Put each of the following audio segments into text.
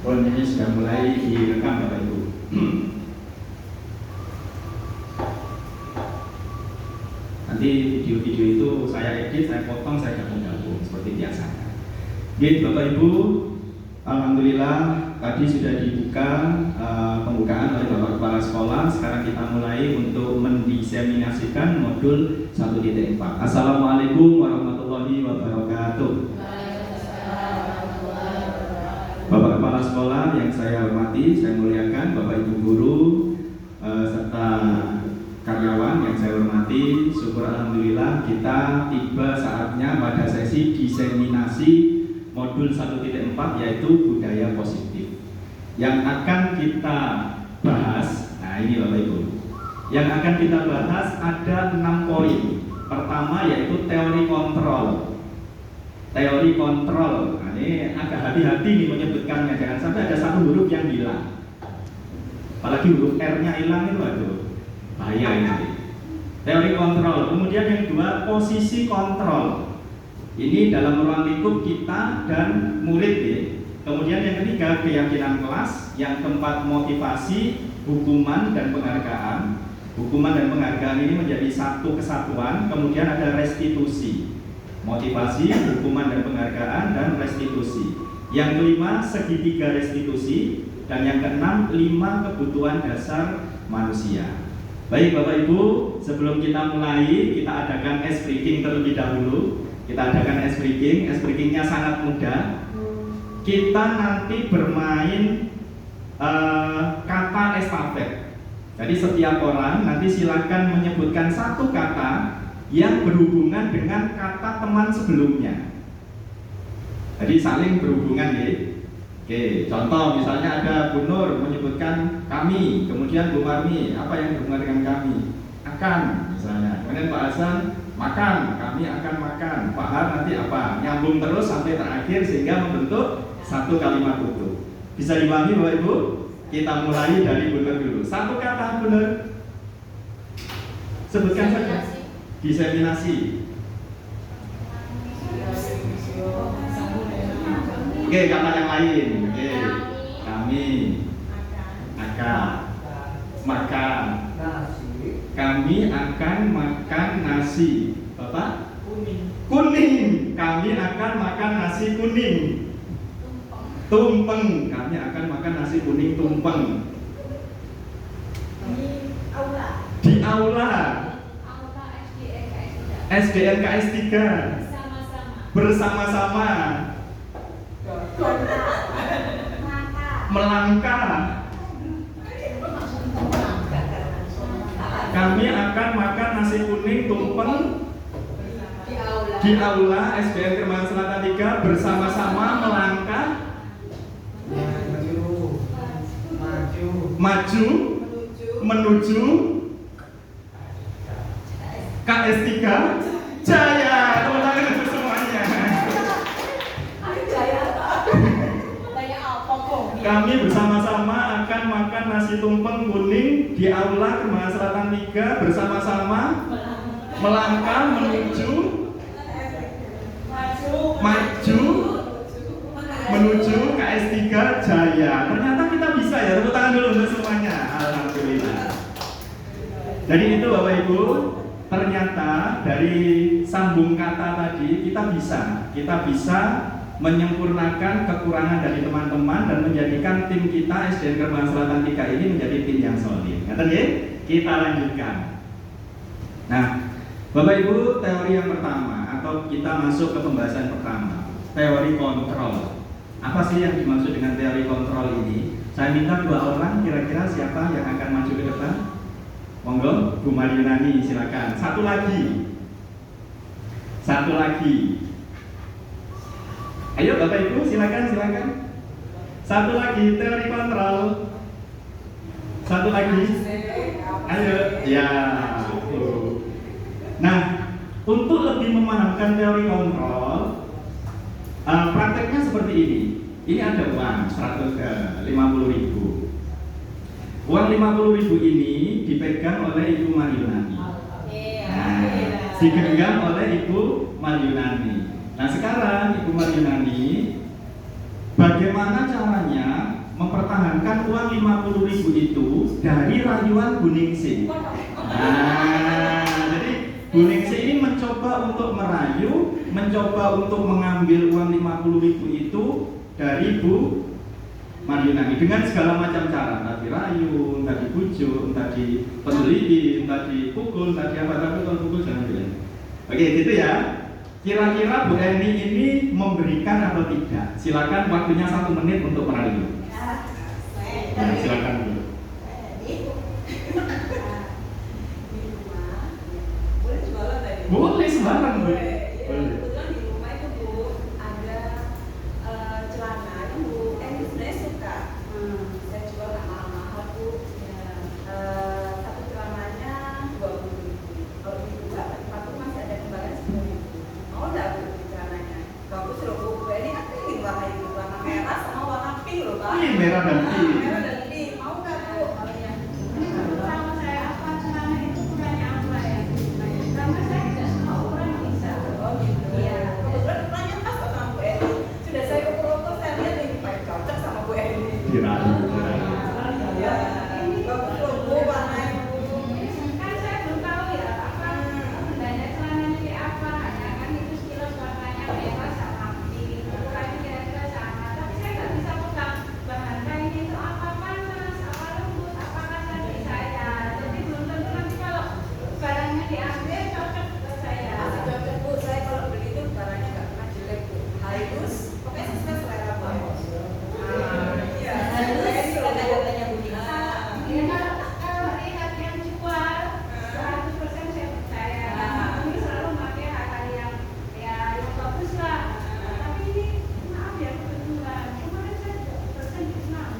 Pon ini sudah mulai direkam Bapak Ibu. Nanti video-video itu saya edit, saya potong, saya gabung-gabung seperti biasa. Oke Bapak Ibu, alhamdulillah tadi sudah dibuka pembukaan oleh Bapak Kepala Sekolah. Sekarang kita mulai untuk mendiseminasikan modul 1.4. Assalamualaikum warahmatullahi wabarakatuh. Bapak Kepala Sekolah yang saya hormati, saya muliakan, Bapak Ibu Guru serta karyawan yang saya hormati, syukur alhamdulillah kita tiba saatnya pada sesi diseminasi modul 1.4 yaitu budaya positif. Yang akan kita bahas, nah ini Bapak Ibu, yang akan kita bahas ada 6 poin. Pertama yaitu teori kontrol. Teori kontrol, nah ini agak hati-hati nih menyebutkannya, jangan sampai ada satu huruf yang hilang. Apalagi huruf R-nya hilang itu aduh, bahaya ini. Teori kontrol. Kemudian yang kedua, posisi kontrol. Ini dalam ruang lingkup kita dan murid ya. Kemudian yang ketiga, keyakinan kelas. Yang keempat, motivasi, hukuman dan penghargaan. Hukuman dan penghargaan ini menjadi satu kesatuan. Kemudian ada restitusi. Motivasi, hukuman dan penghargaan, dan restitusi. Yang kelima, segitiga restitusi. Dan yang keenam, 5 kebutuhan dasar manusia. Baik Bapak Ibu, sebelum kita mulai, kita adakan ice breaking terlebih dahulu. Kita adakan ice breaking. Ice breakingnya sangat mudah. Kita nanti bermain kata estafet. Jadi setiap orang nanti silakan menyebutkan satu kata yang berhubungan dengan kata teman sebelumnya. Jadi saling berhubungan ya. Oke, contoh misalnya ada Bu Nur menyebutkan kami, kemudian Bu Marmi, apa yang berhubungan dengan kami? Akan misalnya. Kemudian Pak Hasan makan, kami akan makan. Pak Har nanti apa? Nyambung terus sampai terakhir sehingga membentuk satu kalimat utuh. Bisa dipahami Bapak Ibu? Kita mulai dari Bu Nur dulu. Satu kata Bu Nur. Sebutkan saja. Diseminasi. Oke, kata yang lain. Oke. Kami akan makan. Kami akan makan nasi. Bapak? Kuning. Kami akan makan nasi kuning. Tumpeng. Kami akan makan nasi kuning tumpeng. Di aula. SDN KS 3 bersama-sama melangkah. Kami akan makan nasi kuning tumpeng di aula SDN Kemang Selatan 3 bersama-sama melangkah maju menuju KS 3 Jaya. Tepuk tangan untuk semuanya. Kami bersama-sama akan makan nasi tumpeng kuning di aula Kemang Selatan 3 bersama-sama melangkah menuju maju menuju KS 3 Jaya. Ternyata kita bisa ya. Tepuk tangan dulu untuk semuanya. Alhamdulillah. Jadi itu Bapak Ibu, ternyata dari sambung kata tadi kita bisa menyempurnakan kekurangan dari teman-teman dan menjadikan tim kita SDN Kemang Selatan 3 ini menjadi tim yang solid. Ngerti ya? Kita lanjutkan. Nah, Bapak Ibu, teori yang pertama atau kita masuk ke pembahasan pertama, teori kontrol. Apa sih yang dimaksud dengan teori kontrol ini? Saya minta 2 orang, kira-kira siapa yang akan maju ke depan? Monggo, Bu Maryunani silakan. Satu lagi. Ayo Bapak Ibu silakan. Satu lagi teori kontrol. Satu lagi. Ayo. Ya. Nah, untuk lebih memahamkan teori kontrol, prakteknya seperti ini. Ini ada uang 150.000. Uang 50.000 ini dipegang oleh Ibu Maryunani. Nah, digenggam oleh Ibu Maryunani. Nah sekarang Ibu Maryunani, bagaimana caranya mempertahankan uang 50.000 itu dari rayuan Bu Ningsih. Nah, jadi Bu Ningsih ini mencoba untuk merayu, mencoba untuk mengambil uang 50.000 itu dari Bu Maryunani dengan segala macam cara, entah dirayu, entah dibujuk, entah dipeduli, entah dipukul, entah apa, tapi kalau pukul jangan bilang. Oke, gitu ya. Kira-kira Bu Eni ini memberikan atau tidak? Silakan, waktunya 1 menit untuk merayu. Nah, silakan dulu. Boleh jualan tadi? Boleh sembarang, Bu. Boleh. Boleh. Kebetulan di rumah itu Bu ada celana yang Bu Eni sebenarnya suka. Saya jual nggak mahal-mahal Bu. Satu celananya 20.000. Kalau dibuka sepatu masih ada kembalian 10.000. Mau nggak Bu celananya? Bagus loh Bu. Bu Eni kan pingin warna itu, warna merah sama warna pink loh Pak. Iya, merah dan pink. Merah dan pink. Mau nggak Bu? Sama saya apa celana itu ukurannya apa ya? Karena saya tidak semua ukuran bisa. Oh gitu. Iya. Kebetulan ukurannya pas kok sama Bu Eni. Sudah saya ukur-ukur, saya lihat ini paling cocok sama Bu Eni. Dirayu. Iya. Bagus loh Bu warnanya Bu. Kan saya belum tahu ya apa sebenarnya celananya kayak apa. Hanya kan itu sekilas warnanya merah sama pink. Ukurannya kira-kira sama. Tapi saya nggak bisa pegang bahan kainnya itu apa panas, apa lembut, apa kasar di saya. Jadi belum tentu nanti kalau barangnya diambil cocok ke saya. Masih cocok Bu. Saya kalau beli itu barangnya nggak pernah jelek Bu. Halus. Pokoknya sesuai selera Bu. Iya. Bu Eni loh katanya Bu. Ya, kalau lihat yang jual 100% saya percaya. Ini selalu pakai hal yang bagus lah. Tapi ini maaf ya kebetulan. Kemarin saya juga pesen di sana.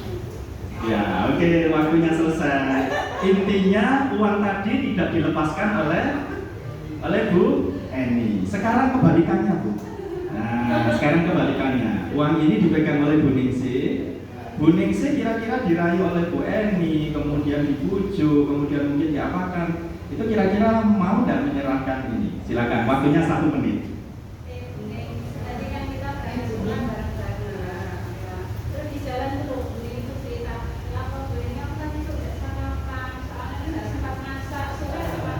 Ya, oke, waktunya selesai. Intinya uang tadi tidak dilepaskan oleh Bu Eni. Sekarang kebalikannya, Bu. Nah, sekarang kebalikannya. Uang ini dipegang oleh Bu Ningsih. Bu Ningsih kira-kira dirayu oleh Bu Eni, kemudian dibujuk, kemudian mungkin diapakan. Itu kira-kira mau dan menyerahkan ini. Silakan, waktunya 1 menit. Tadi kan kita berani pulang bareng-bareng. Terus di jalan tuh beli itu cerita, apa belinya aku tadi tuh udah sarapan, soalnya nggak sempat masak, soalnya sama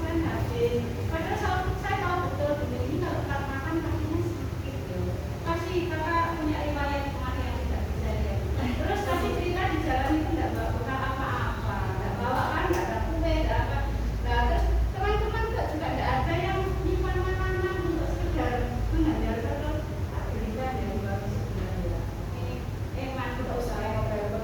kan habis. Padahal saya tahu betul beli ini kalau tetap makan kakinya sakit loh. Pasti kakak punya riwayat kemarin yang tidak bisa ya. Terus tadi cerita di jalan itu nggak bawa bekal apa-apa, nggak bawa kan, nggak ada kue, nggak apa. Nah terus teman-teman juga nggak ada yang nyimpan makanan untuk sekedar mengandalkan terus berikan yang bagus sebenarnya. Ini mantu tak usah repot-repot.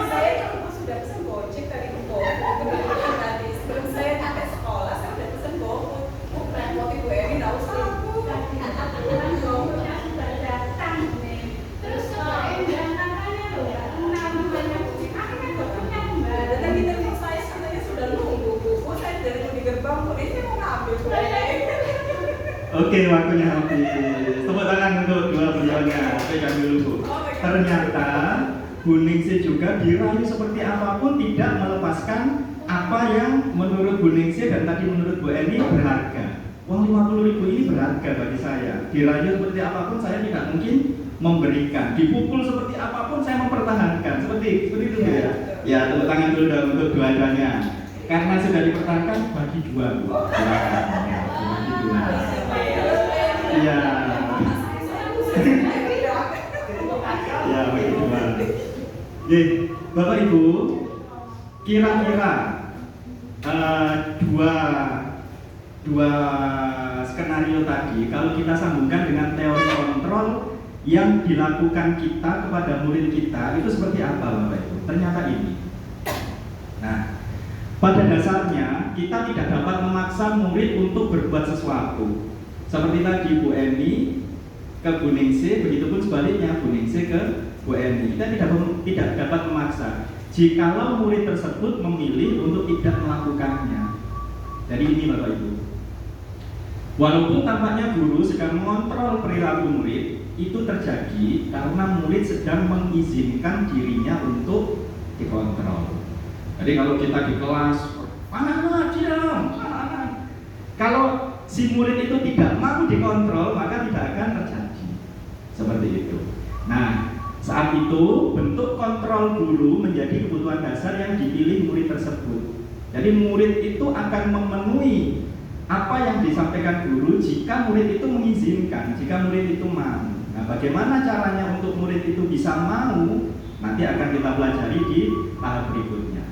Saya kan sudah pesen gojek tadi ke GoFood. Kebetulan tadi sebelum saya sampai sekolah saya udah pesen GoFood. Bu repotin Bu Eni nggak usah Bu. Kebetulan GoFoodnya sudah datang nih. Terus cobain dan katanya loh nggak kenal namanya kucing. Akhirnya GoFoodnya Dan kembali. tadi telepon saya katanya sudah nunggu Bu. Bu saya dari di gerbang Bu ini mau ngambil Bu Eni. Oke, waktunya habis. Tepuk tangan untuk dua beliaunya. Pegang dulu, Bu. Ternyata Bu Ningsih juga dirayu seperti apapun tidak melepaskan apa yang menurut Bu Ningsih dan tadi menurut Bu Eni berharga. Uang 50.000 ini berharga bagi saya. Dirayu seperti apapun saya tidak mungkin memberikan. Dipukul seperti apapun saya mempertahankan. Seperti itu ya. Ya, tepuk tangan dulu dong untuk dua-duanya. Karena sudah dipertahankan bagi dua, Bu. Silakan. Ya, bagi dua. Iya. Ya, bagi dua. Oke, Bapak Ibu, kira-kira dua skenario tadi kalau kita sambungkan dengan teori kontrol yang dilakukan kita kepada murid kita itu seperti apa, Bapak Ibu? Ternyata ini. Nah, pada dasarnya kita tidak dapat memaksa murid untuk berbuat sesuatu. Seperti tadi Bu Eni ke Bu Ningsih, begitupun sebaliknya Bu Ningsih ke Bu Eni. Kita tidak dapat memaksa. Jikalau murid tersebut memilih untuk tidak melakukannya. Jadi ini Bapak Ibu. Walaupun tampaknya guru sedang mengontrol perilaku murid, itu terjadi karena murid sedang mengizinkan dirinya untuk dikontrol. Jadi kalau kita di kelas, anak-anak diam, anak-anak. Kalau si murid itu tidak mau dikontrol, maka tidak akan terjadi seperti itu. Nah, saat Setelah itu, bentuk kontrol guru menjadi kebutuhan dasar yang dipilih murid tersebut. Jadi murid itu akan memenuhi apa yang disampaikan guru jika murid itu mengizinkan, jika murid itu mau. Nah, bagaimana caranya untuk murid itu bisa mau, nanti akan kita pelajari di tahap berikutnya.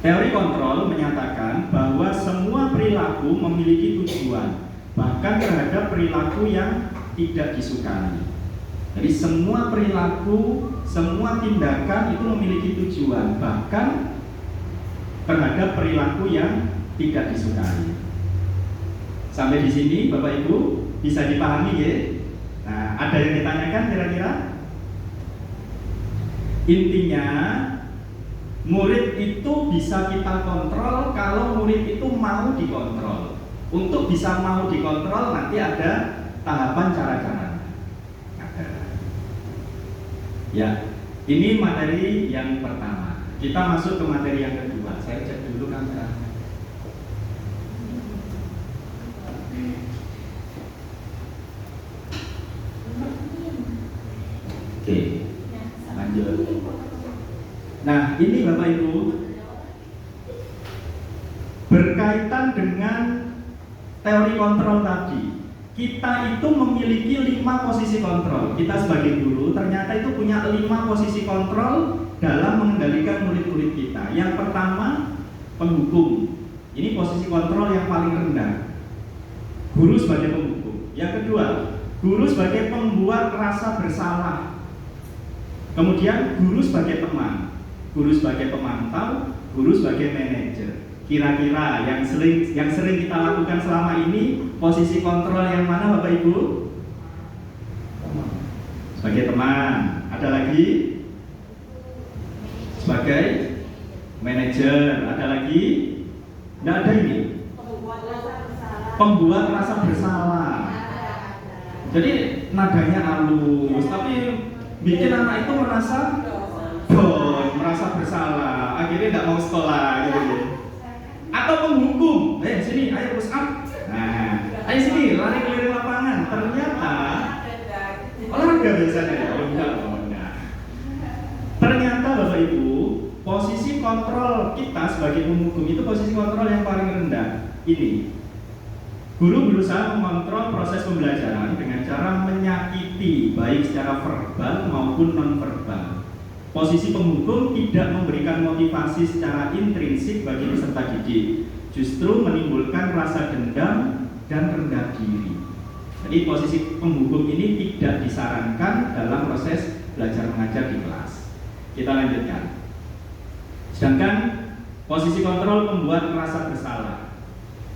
Teori kontrol menyatakan bahwa semua perilaku memiliki tujuan, bahkan terhadap perilaku yang tidak disukai. Jadi semua perilaku, semua tindakan itu memiliki tujuan, bahkan terhadap perilaku yang tidak disukai. Sampai di sini Bapak Ibu bisa dipahami ya? Nah, ada yang ditanyakan kira-kira? Intinya murid itu bisa kita kontrol kalau murid itu mau dikontrol. Untuk bisa mau dikontrol nanti ada tahapan cara-cara. Ya, ini materi yang pertama. Kita masuk ke materi yang kedua. Saya cek dulu kamera. Oke, lanjut. Nah, ini Bapak Ibu berkaitan dengan teori kontrol tadi. Kita itu memiliki 5 posisi kontrol. Kita sebagai guru ternyata itu punya 5 posisi kontrol dalam mengendalikan murid-murid kita. Yang pertama, penghukum. Ini posisi kontrol yang paling rendah. Guru sebagai penghukum. Yang kedua, guru sebagai pembuat rasa bersalah. Kemudian guru sebagai teman, guru sebagai pemantau, guru sebagai manajer. Kira-kira yang sering kita lakukan selama ini, posisi kontrol yang mana Bapak Ibu? Sebagai teman. Ada lagi? Sebagai manajer. Ada lagi? Tidak ada ini. Pembuat rasa bersalah. Jadi nadanya halus, tapi bikin anak itu merasa merasa bersalah, akhirnya tidak mau sekolah gitu ya. Atau penghukum, sini, ayo push up. Nah, ayo sini, lari keliling lapangan. Ternyata olahraga biasanya ya, enggak. Ternyata Bapak Ibu, posisi kontrol kita sebagai penghukum itu posisi kontrol yang paling rendah. Ini, guru berusaha mengontrol proses pembelajaran dengan cara menyakiti baik secara verbal maupun non-verbal. Posisi penghukum tidak memberikan motivasi secara intrinsik bagi peserta didik, justru menimbulkan rasa dendam dan rendah diri. Jadi posisi penghukum ini tidak disarankan dalam proses belajar mengajar di kelas. Kita lanjutkan. Sedangkan posisi kontrol pembuat rasa bersalah.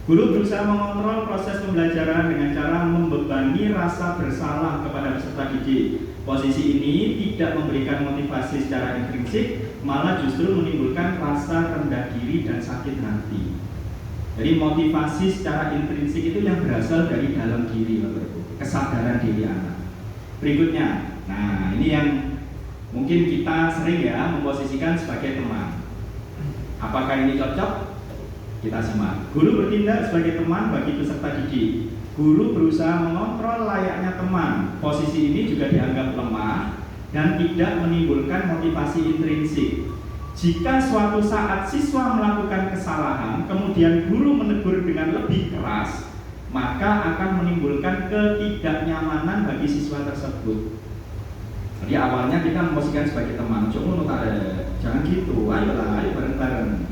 Guru berusaha mengontrol proses pembelajaran dengan cara membebani rasa bersalah kepada peserta didik. Posisi ini tidak memberikan motivasi secara intrinsik, malah justru menimbulkan rasa rendah diri dan sakit hati. Jadi motivasi secara intrinsik itu yang berasal dari dalam diri, kesadaran diri anak. Berikutnya, nah ini yang mungkin kita sering ya memposisikan sebagai teman. Apakah ini cocok? Kita simak. Guru bertindak sebagai teman bagi peserta didik. Guru berusaha mengontrol layaknya teman. Posisi ini juga dianggap lemah dan tidak menimbulkan motivasi intrinsik. Jika suatu saat siswa melakukan kesalahan, kemudian guru menegur dengan lebih keras, maka akan menimbulkan ketidaknyamanan bagi siswa tersebut. Jadi awalnya kita memposisikan sebagai teman, jangan gitu, ayolah, ayo bareng-bareng.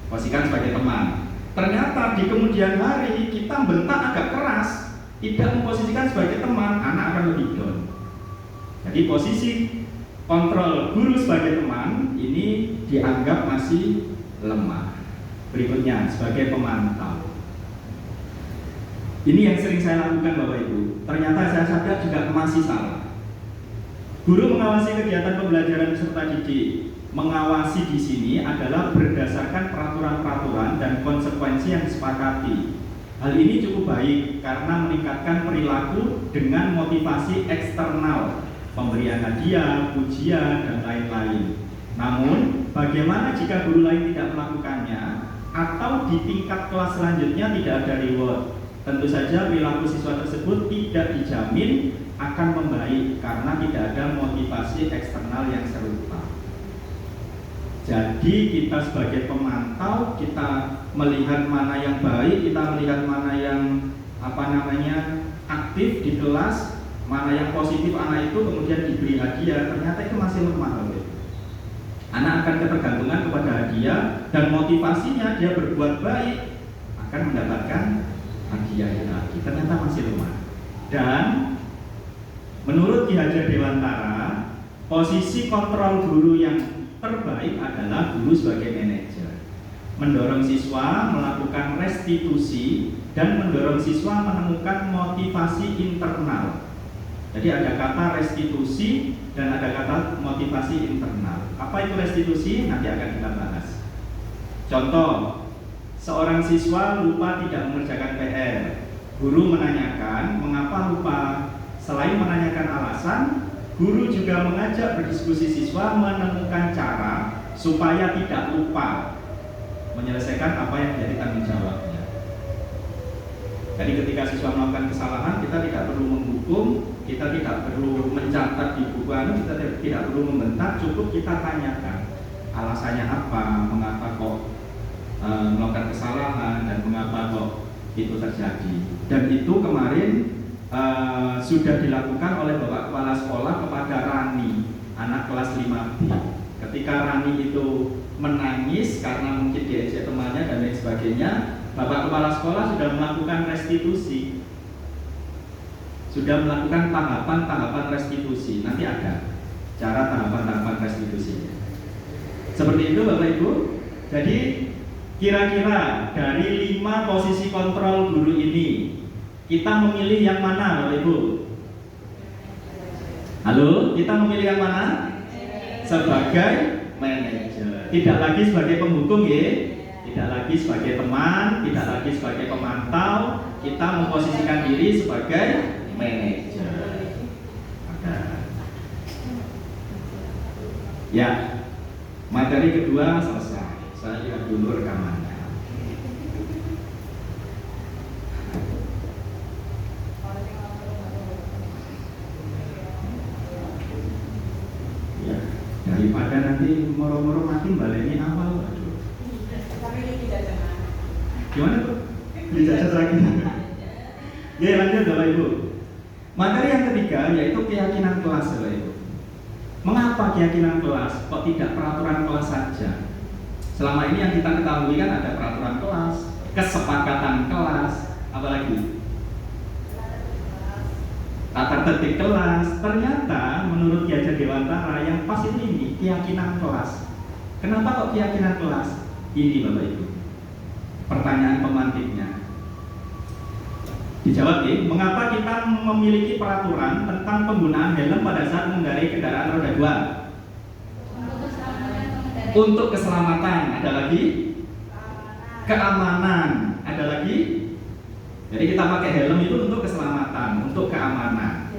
Posisikan sebagai teman. Ternyata di kemudian hari kita bentak agak keras, tidak memposisikan sebagai teman, anak akan lebih down. Jadi posisi kontrol guru sebagai teman ini dianggap masih lemah. Berikutnya sebagai pemantau. Ini yang sering saya lakukan Bapak Ibu. Ternyata saya sadar juga masih salah. Guru mengawasi kegiatan pembelajaran peserta didik. Mengawasi di sini adalah berdasarkan peraturan-peraturan dan konsekuensi yang disepakati. Hal ini cukup baik karena meningkatkan perilaku dengan motivasi eksternal, pemberian hadiah, pujian, dan lain-lain. Namun, bagaimana jika guru lain tidak melakukannya atau di tingkat kelas selanjutnya tidak ada reward? Tentu saja perilaku siswa tersebut tidak dijamin akan membaik karena tidak ada motivasi eksternal yang serupa. Jadi kita sebagai pemantau, kita melihat mana yang baik, kita melihat mana yang aktif di kelas, mana yang positif anak itu kemudian diberi hadiah, ternyata itu masih lemah. Anak akan ketergantungan kepada hadiah dan motivasinya dia berbuat baik akan mendapatkan hadiah lagi, ternyata masih lemah. Dan menurut Ki Hajar Dewantara, posisi kontrol guru yang terbaik adalah guru sebagai manajer, mendorong siswa melakukan restitusi dan mendorong siswa menemukan motivasi internal. Jadi ada kata restitusi dan ada kata motivasi internal. Apa itu restitusi? Nanti akan kita bahas. Contoh, seorang siswa lupa tidak mengerjakan PR. Guru menanyakan mengapa lupa. Selain menanyakan alasan, guru juga mengajak berdiskusi siswa menemukan cara supaya tidak lupa menyelesaikan apa yang menjadi tanggung jawabnya. Jadi ketika siswa melakukan kesalahan, kita tidak perlu menghukum, kita tidak perlu mencatat di buku, kita tidak perlu membentak, cukup kita tanyakan alasannya apa, mengapa kok melakukan kesalahan dan mengapa kok itu terjadi. Dan itu kemarin sudah dilakukan oleh Bapak Kepala Sekolah kepada Rani, anak kelas 5B. Ketika Rani itu menangis karena mungkin diejek temannya dan lain sebagainya, Bapak Kepala Sekolah sudah melakukan restitusi, sudah melakukan tahapan-tahapan restitusi. Nanti ada cara tahapan-tahapan restitusinya. Seperti itu Bapak Ibu. Jadi kira-kira dari 5 posisi kontrol guru ini, kita memilih yang mana Bapak Ibu? Halo, kita memilih yang mana? Sebagai manajer. Tidak lagi sebagai penghukum ya. Tidak lagi sebagai teman, tidak lagi sebagai pemantau, kita memposisikan diri sebagai manajer. Ya, materi kedua selesai. Saya lihat dulu rekamannya. Ya, daripada nanti moro-moro mati baleni awal. Gimana tuh? Dijajah lagi. Ya lanjut Bapak Ibu. Materi yang ketiga yaitu keyakinan kelas Bapak Ibu. Mengapa keyakinan kelas? Kok tidak peraturan kelas saja? Selama ini yang kita ketahui kan ada peraturan kelas, kesepakatan kelas, apalagi tata tertib kelas. Ternyata menurut Ki Hajar Dewantara yang pas ini keyakinan kelas. Kenapa kok keyakinan kelas? Ini Bapak Ibu. Pertanyaan pemantiknya dijawab ya, mengapa kita memiliki peraturan tentang penggunaan helm pada saat mengendarai kendaraan roda 2? Untuk keselamatan, ada lagi keamanan, ada lagi. Jadi kita pakai helm itu untuk keselamatan, untuk keamanan,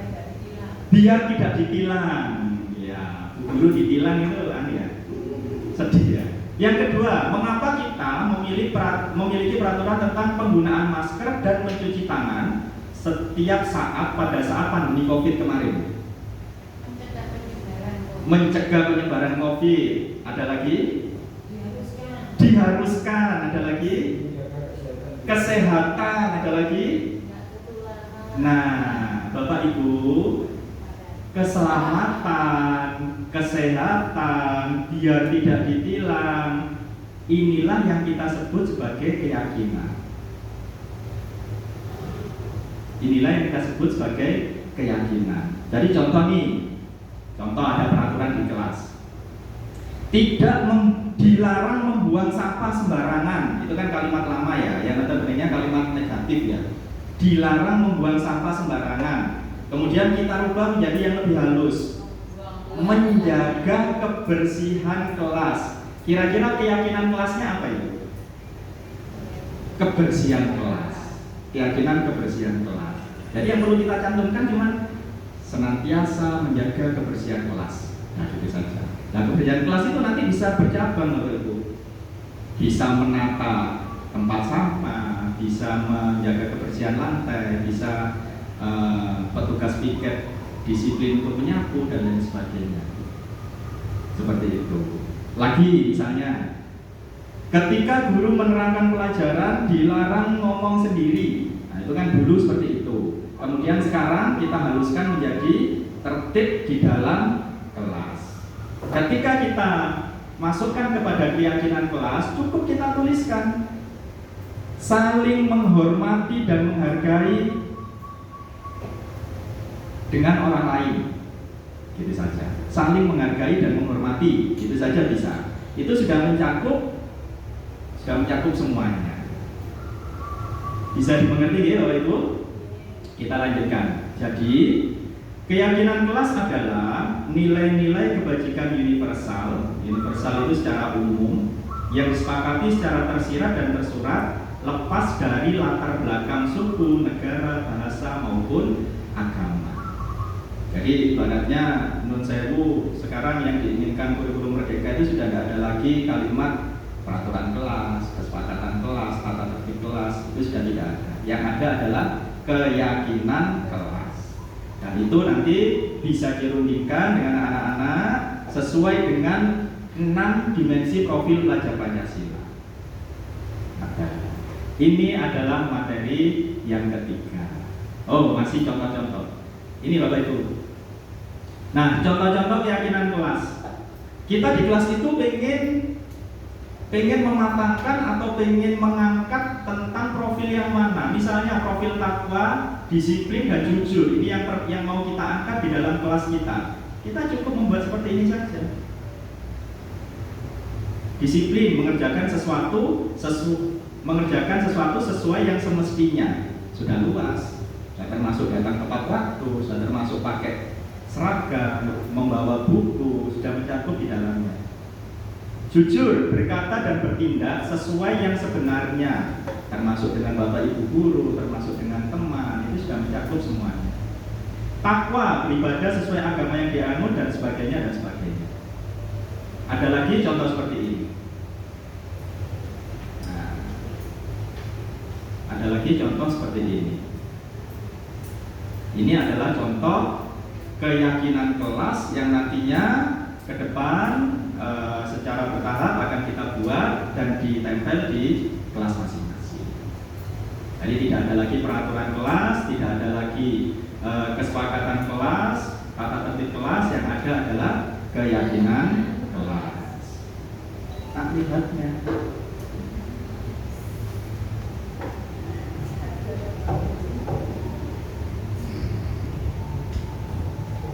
biar tidak ditilang. Ya, guru ditilang itu ya sedih ya. Yang kedua, mengapa kita memiliki peraturan tentang penggunaan masker dan mencuci tangan setiap saat pada saat pandemi COVID kemarin? Mencegah penyebaran COVID. Ada lagi? Diharuskan. Ada lagi? Kesehatan. Ada lagi? Nah, Bapak Ibu, keselamatan, kesehatan, biar tidak ditilang, inilah yang kita sebut sebagai keyakinan. Inilah yang kita sebut sebagai keyakinan. Jadi contoh nih, contoh ada peraturan di kelas, tidak dilarang membuang sampah sembarangan. Itu kan kalimat lama ya, yang notabene kalimat negatif ya. Dilarang membuang sampah sembarangan. Kemudian kita rubah menjadi yang lebih halus, menjaga kebersihan kelas. Kira-kira keyakinan kelasnya apa itu? Kebersihan kelas. Keyakinan kebersihan kelas. Jadi yang perlu kita cantumkan cuma senantiasa menjaga kebersihan kelas. Nah, itu saja. Nah, kebersihan kelas itu nanti bisa bercabang Bapak Ibu. Bisa menata tempat sampah, bisa menjaga kebersihan lantai, bisa petugas piket disiplin untuk menyapu dan lain sebagainya. Seperti itu. Lagi misalnya, ketika guru menerangkan pelajaran dilarang ngomong sendiri. Nah, itu kan dulu seperti itu. Kemudian sekarang kita haluskan menjadi tertib di dalam kelas. Ketika kita masukkan kepada keyakinan kelas, cukup kita tuliskan saling menghormati dan menghargai dengan orang lain, gitu saja. Saling menghargai dan menghormati, gitu saja bisa. Itu sudah mencakup semuanya. Bisa dimengerti ya Bapak Ibu? Kita lanjutkan. Jadi keyakinan kelas adalah nilai-nilai kebajikan universal. Universal itu secara umum yang disepakati secara tersirat dan tersurat, lepas dari latar belakang suku, negara, bahasa maupun agama. Jadi ibaratnya menurut saya Bu, sekarang yang diinginkan kurikulum merdeka itu sudah tidak ada lagi kalimat peraturan kelas, kesepakatan kelas, tata tertib kelas, itu sudah tidak ada. Yang ada adalah keyakinan kelas. Dan itu nanti bisa dirundingkan dengan anak-anak sesuai dengan 6 dimensi profil pelajar Pancasila. Ini adalah materi yang ketiga. Oh, masih contoh-contoh. Ini Bapak Ibu. Nah, contoh-contoh keyakinan kelas. Kita di kelas itu pengen mematangkan atau pengen mengangkat tentang profil yang mana. Misalnya profil takwa, disiplin dan jujur. Ini yang mau kita angkat di dalam kelas kita. Kita cukup membuat seperti ini saja. Disiplin, mengerjakan sesuatu sesuai yang semestinya. Sudah luas. Sudah termasuk datang tepat waktu, sudah termasuk pakai seragam, membawa buku, sudah mencakup di dalamnya. Jujur, berkata dan bertindak sesuai yang sebenarnya, termasuk dengan Bapak Ibu guru, termasuk dengan teman, itu sudah mencakup semuanya. Takwa, beribadah sesuai agama yang dianut dan sebagainya dan sebagainya. Ada lagi contoh seperti ini. Nah, ada lagi contoh seperti ini. Ini adalah contoh keyakinan kelas yang nantinya ke depan secara bertahap akan kita buat dan ditempel di kelas masing-masing. Jadi tidak ada lagi peraturan kelas, tidak ada lagi kesepakatan kelas, tata tertib kelas, yang ada adalah keyakinan kelas. Tak lihatnya.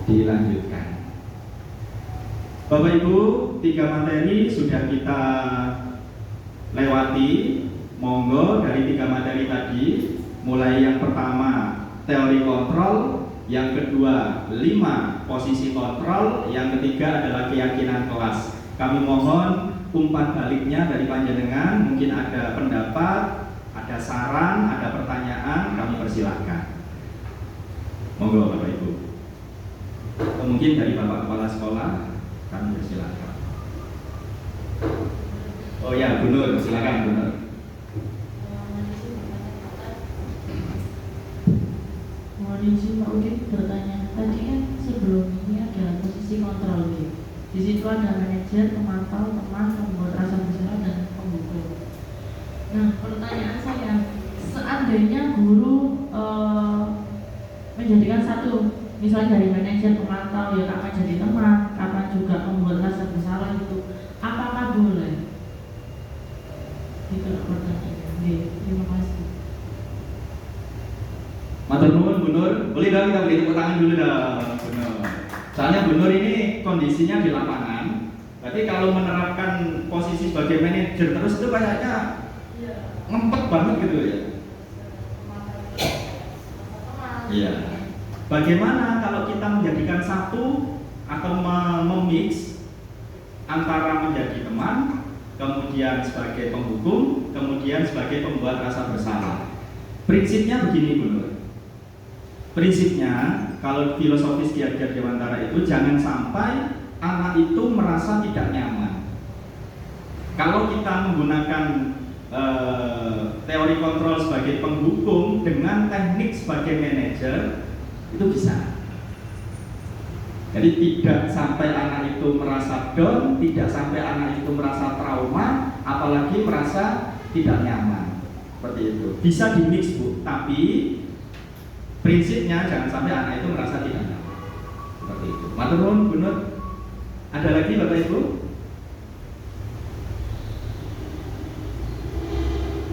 Dilanjutkan. Bapak Ibu, 3 materi sudah kita lewati. Monggo dari 3 materi tadi, mulai yang pertama teori kontrol, yang kedua 5 posisi kontrol, yang ketiga adalah keyakinan kelas. Kami mohon umpan baliknya dari panjenengan, mungkin ada pendapat, ada saran, ada pertanyaan, kami persilahkan. Monggo Bapak Ibu. Mungkin dari Bapak Kepala Sekolah, kami persilahkan. Oh ya, Bu Nur, silakan Bu Nur. Mohon izin Pak Udin bertanya. Tadi kan sebelum ini ada posisi kontrol gitu. Di situ ada manajer, pemantau, teman, pembuat rasa bersalah dan pemukul. Nah, pertanyaan saya, seandainya guru menjadikan satu, misalnya dari manajer, pemantau, ya kapan jadi teman, kapan juga membuat rasa bersalah itu, apakah boleh? Itu pertanyaannya. Terima kasih. Matur nuwun Bu Nur, boleh dong kita beri tepuk tangan dulu dong Bu Nur. Soalnya Bu Nur ini kondisinya di lapangan. Berarti kalau menerapkan posisi sebagai manajer terus itu kayaknya ngempet banget gitu ya. Iya. Bagaimana kalau kita menjadikan satu atau memix antara menjadi teman, kemudian sebagai penghukum, kemudian sebagai pembuat rasa bersalah. Prinsipnya begini Bu Nur. Prinsipnya kalau filosofis Ki Hajar Dewantara itu jangan sampai anak itu merasa tidak nyaman. Kalau kita menggunakan teori kontrol sebagai penghukum dengan teknik sebagai manajer itu bisa. Jadi tidak sampai anak itu merasa down, tidak sampai anak itu merasa trauma, apalagi merasa tidak nyaman. Seperti itu. Bisa di mix, Bu, tapi prinsipnya jangan sampai anak itu merasa tidak nyaman. Seperti itu. Matur nuwun, Bu Nur. Ada lagi Bapak Ibu?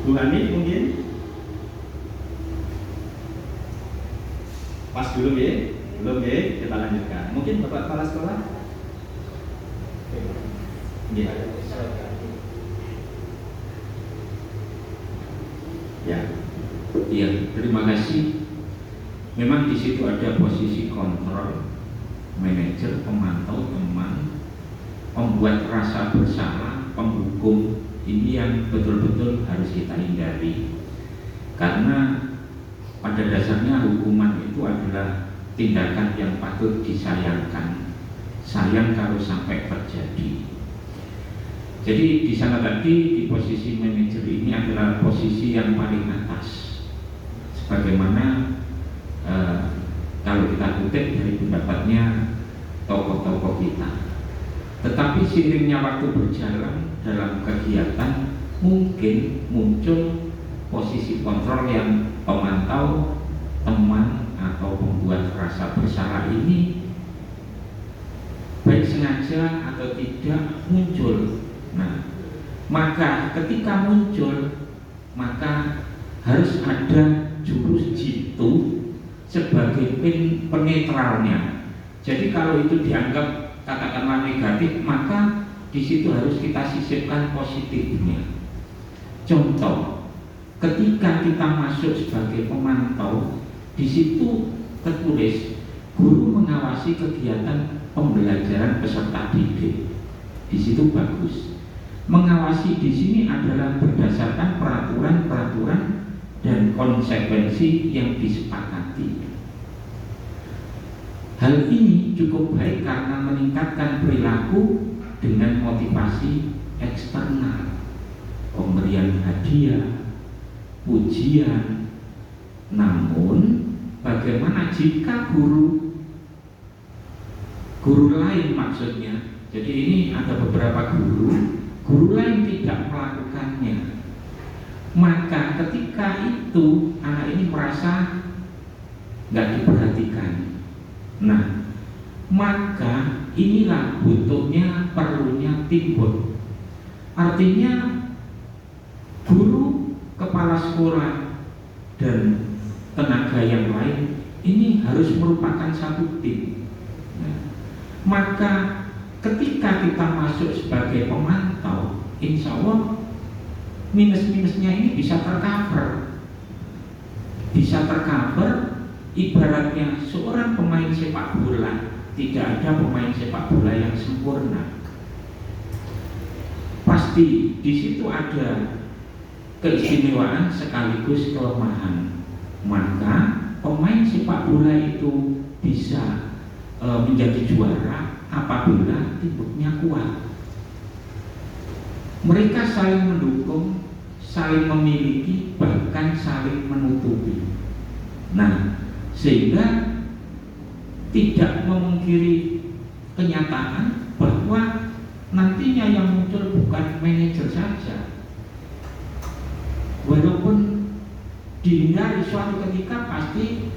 Bu Hani mungkin? Pas dulu ya, belum ya, kita lanjutkan. Mungkin Bapak Kepala Sekolah? Ya. Iya, terima kasih. Memang di situ ada posisi kontrol, manajer, pemantau, teman, pembuat rasa bersalah, penghukum. Ini yang betul-betul harus kita hindari, karena pada dasarnya hukuman itu adalah tindakan yang patut disayangkan. Sayang kalau sampai terjadi. Jadi di sana tadi di posisi manajer ini adalah posisi yang paling atas. Sebagaimana kalau kita kutip dari pendapatnya tokoh-tokoh kita. Tetapi seiringnya waktu berjalan dalam kegiatan mungkin muncul posisi kontrol yang pemantau, teman, atau pembuat rasa bersalah ini baik sengaja atau tidak muncul. Nah, maka ketika muncul, maka harus ada jurus jitu sebagai penetralnya. Jadi kalau itu dianggap katakanlah negatif, maka di situ harus kita sisipkan positifnya. Contoh, ketika kita masuk sebagai pemantau, di situ tertulis guru mengawasi kegiatan pembelajaran peserta didik. Di situ bagus. Mengawasi di sini adalah berdasarkan peraturan-peraturan dan konsekuensi yang disepakati. Hal ini cukup baik karena meningkatkan perilaku dengan motivasi eksternal, pemberian hadiah, pujian. Namun bagaimana jika guru lain maksudnya, jadi ini ada beberapa guru lain tidak melakukannya, maka ketika itu anak ini merasa nggak diperhatikan. Nah, maka inilah butuhnya, perlunya teamwork. Artinya guru, kepala sekolah, dan tenaga yang lain ini harus merupakan satu tim. Nah, maka ketika kita masuk sebagai pemantau, insya Allah minus-minusnya ini bisa tercover. Bisa tercover. Ibaratnya seorang pemain sepak bola, tidak ada pemain sepak bola yang sempurna. Pasti di situ ada keistimewaan sekaligus kelemahan. Maka pemain sepak bola itu bisa menjadi juara apabila teamworknya kuat. Mereka saling mendukung, saling memiliki, bahkan saling menutupi. Nah, sehingga tidak memungkiri kenyataan bahwa nantinya yang muncul bukan manajer saja. Walaupun dihindari suatu ketika pasti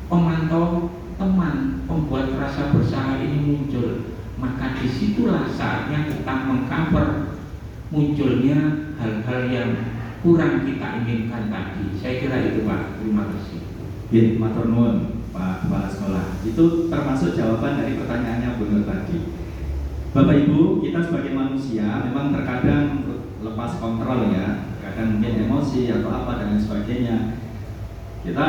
pemantau, teman, pembuat rasa bersalah ini muncul. Maka disitulah saatnya kita mengcover munculnya hal-hal yang kurang kita inginkan tadi. Saya kira itu Pak. Terima kasih. Ya, matur nuwun Pak Kepala Sekolah. Itu termasuk jawaban dari pertanyaannya Bu Nur tadi. Bapak Ibu, kita sebagai manusia memang terkadang lepas kontrol ya, kadang mungkin emosi atau apa dan lain sebagainya. Kita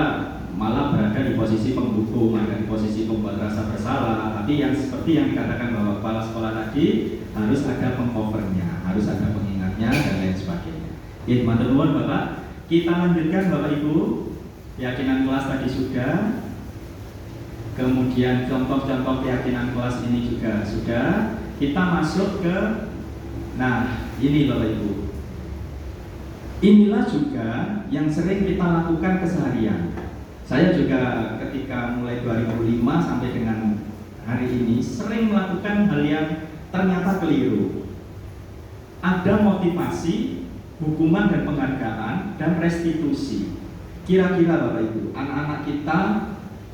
malah berada di posisi penghukum, ada di posisi pembuat rasa bersalah. Tapi yang seperti yang dikatakan Bapak Kepala Sekolah tadi, harus ada pengcovernya, harus ada pengingatnya dan lain sebagainya. Ya, matur nuwun Bapak. Kita lanjutkan Bapak Ibu. Keyakinan kelas tadi sudah, kemudian contoh-contoh keyakinan kelas ini juga sudah. Kita masuk ke, nah ini Bapak Ibu, Inilah juga yang sering kita lakukan keseharian. Saya juga ketika mulai 2005 sampai dengan hari ini sering melakukan hal yang ternyata keliru. Ada motivasi, hukuman dan penghargaan, dan restitusi. Kira-kira Bapak Ibu, anak-anak kita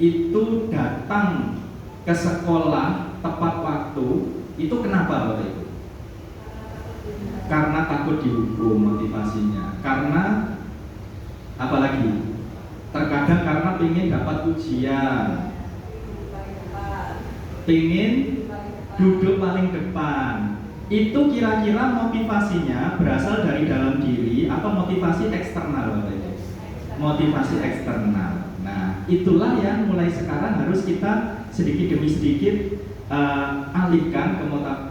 itu datang ke sekolah tepat waktu, itu kenapa Bapak Ibu? Karena takut dihukum motivasinya. Karena apalagi? Terkadang karena ingin dapat ujian, ingin duduk paling depan. Itu kira-kira motivasinya berasal dari dalam diri atau motivasi eksternal Bapak Ibu? Motivasi eksternal. Nah, itulah yang mulai sekarang harus kita sedikit demi sedikit alihkan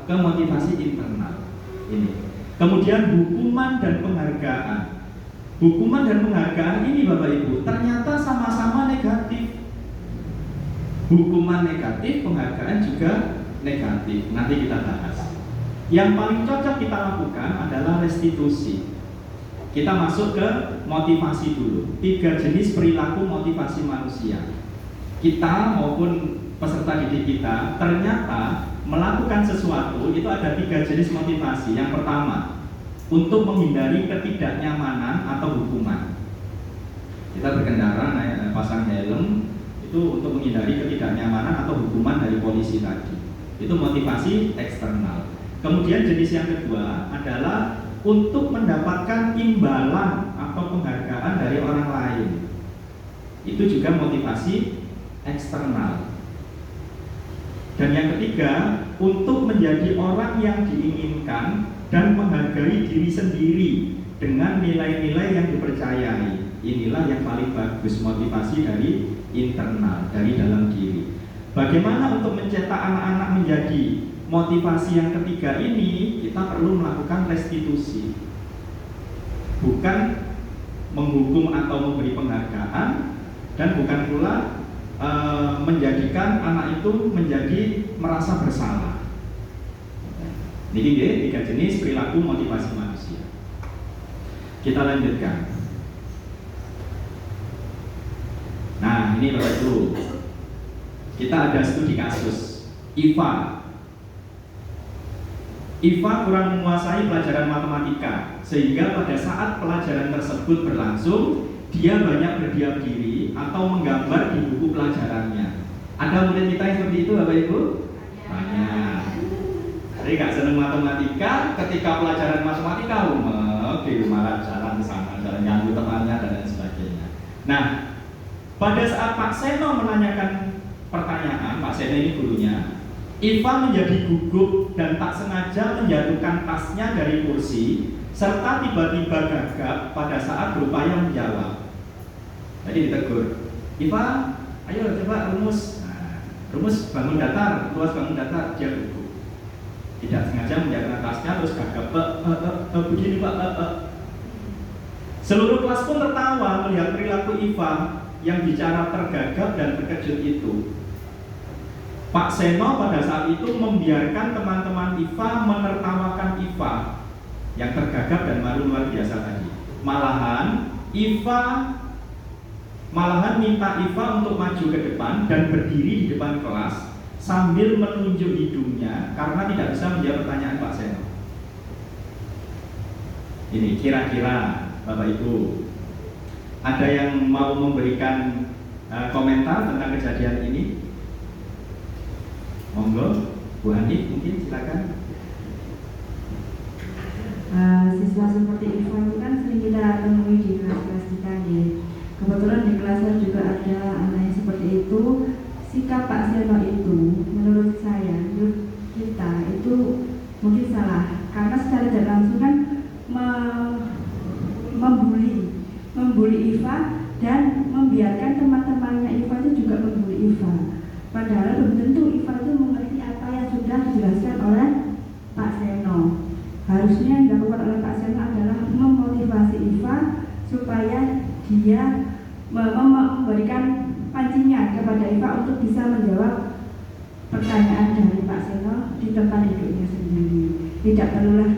ke motivasi internal. Ini. Kemudian hukuman dan penghargaan. Hukuman dan penghargaan ini Bapak Ibu ternyata sama-sama negatif. Hukuman negatif, penghargaan juga negatif. Nanti kita bahas. Yang paling cocok kita lakukan adalah restitusi. Kita masuk ke motivasi dulu. 3 jenis perilaku motivasi manusia. Kita maupun peserta didik kita ternyata melakukan sesuatu itu ada 3 jenis motivasi. Yang pertama, untuk menghindari ketidaknyamanan atau hukuman. Kita berkendara pasang helm itu untuk menghindari ketidaknyamanan atau hukuman dari polisi tadi. Itu motivasi eksternal. Kemudian jenis yang kedua adalah untuk mendapatkan imbalan atau penghargaan dari orang lain. Itu juga motivasi eksternal. Dan yang ketiga, untuk menjadi orang yang diinginkan dan menghargai diri sendiri dengan nilai-nilai yang dipercayai. Inilah yang paling bagus, motivasi dari internal, dari dalam diri. Bagaimana untuk mencetak anak-anak menjadi motivasi yang ketiga ini? Kita perlu melakukan restitusi. Bukan menghukum atau memberi penghargaan, dan bukan pula menjadikan anak itu menjadi merasa bersalah. Ini 3 jenis perilaku motivasi manusia. Kita lanjutkan. Nah, ini Bapak Ibu, kita ada studi kasus Iva. Iva kurang menguasai pelajaran matematika, sehingga pada saat pelajaran tersebut berlangsung, dia banyak berdiam diri atau menggambar di buku pelajarannya. Ada murid kita yang seperti itu Bapak Ibu? Banyak. Jadi gak senang matematika, ketika pelajaran matematika malah jalan ke sana, jalan ganggu temannya dan lain sebagainya. Nah, pada saat Pak Seno menanyakan pertanyaan, Pak Seno ini gurunya, Iva menjadi gugup dan tak sengaja menjatuhkan tasnya dari kursi, serta tiba-tiba gagap pada saat berupaya menjawab. Jadi ditegur, Iva, ayo coba rumus. Nah, rumus bangun datar, luas bangun datar, dia gugup. Tidak sengaja menjatuhkan tasnya terus gagap, begini Pak. Seluruh kelas pun tertawa melihat perilaku Iva yang bicara tergagap dan terkejut itu. Pak Seno pada saat itu membiarkan teman-teman Iva menertawakan Iva yang tergagap dan malu luar biasa tadi. Malahan minta Iva untuk maju ke depan dan berdiri di depan kelas sambil menunjuk hidungnya karena tidak bisa menjawab pertanyaan Pak Seno. Ini kira-kira Bapak Ibu, ada yang mau memberikan komentar tentang kejadian ini? Monggo, Bu Hanif mungkin silakan. Siswa seperti Iva itu kan sering kita temui di kelas-kelas kita ya. Kebetulan di kelas saya juga ada anak yang seperti itu. Sikap Pak Seno itu menurut saya, menurut kita itu mungkin salah, karena secara tidak langsung kan membuli Iva dan membiarkan teman-temannya Iva itu juga membuli Iva. Padahal belum tentu Iva itu mengerti apa yang sudah dijelaskan oleh Pak Seno. Harusnya yang dilakukan oleh Pak Seno adalah memotivasi Iva supaya dia memberikan pancingan kepada Iva untuk bisa menjawab pertanyaan dari Pak Seno di tempat duduknya sendiri. Tidak perlulah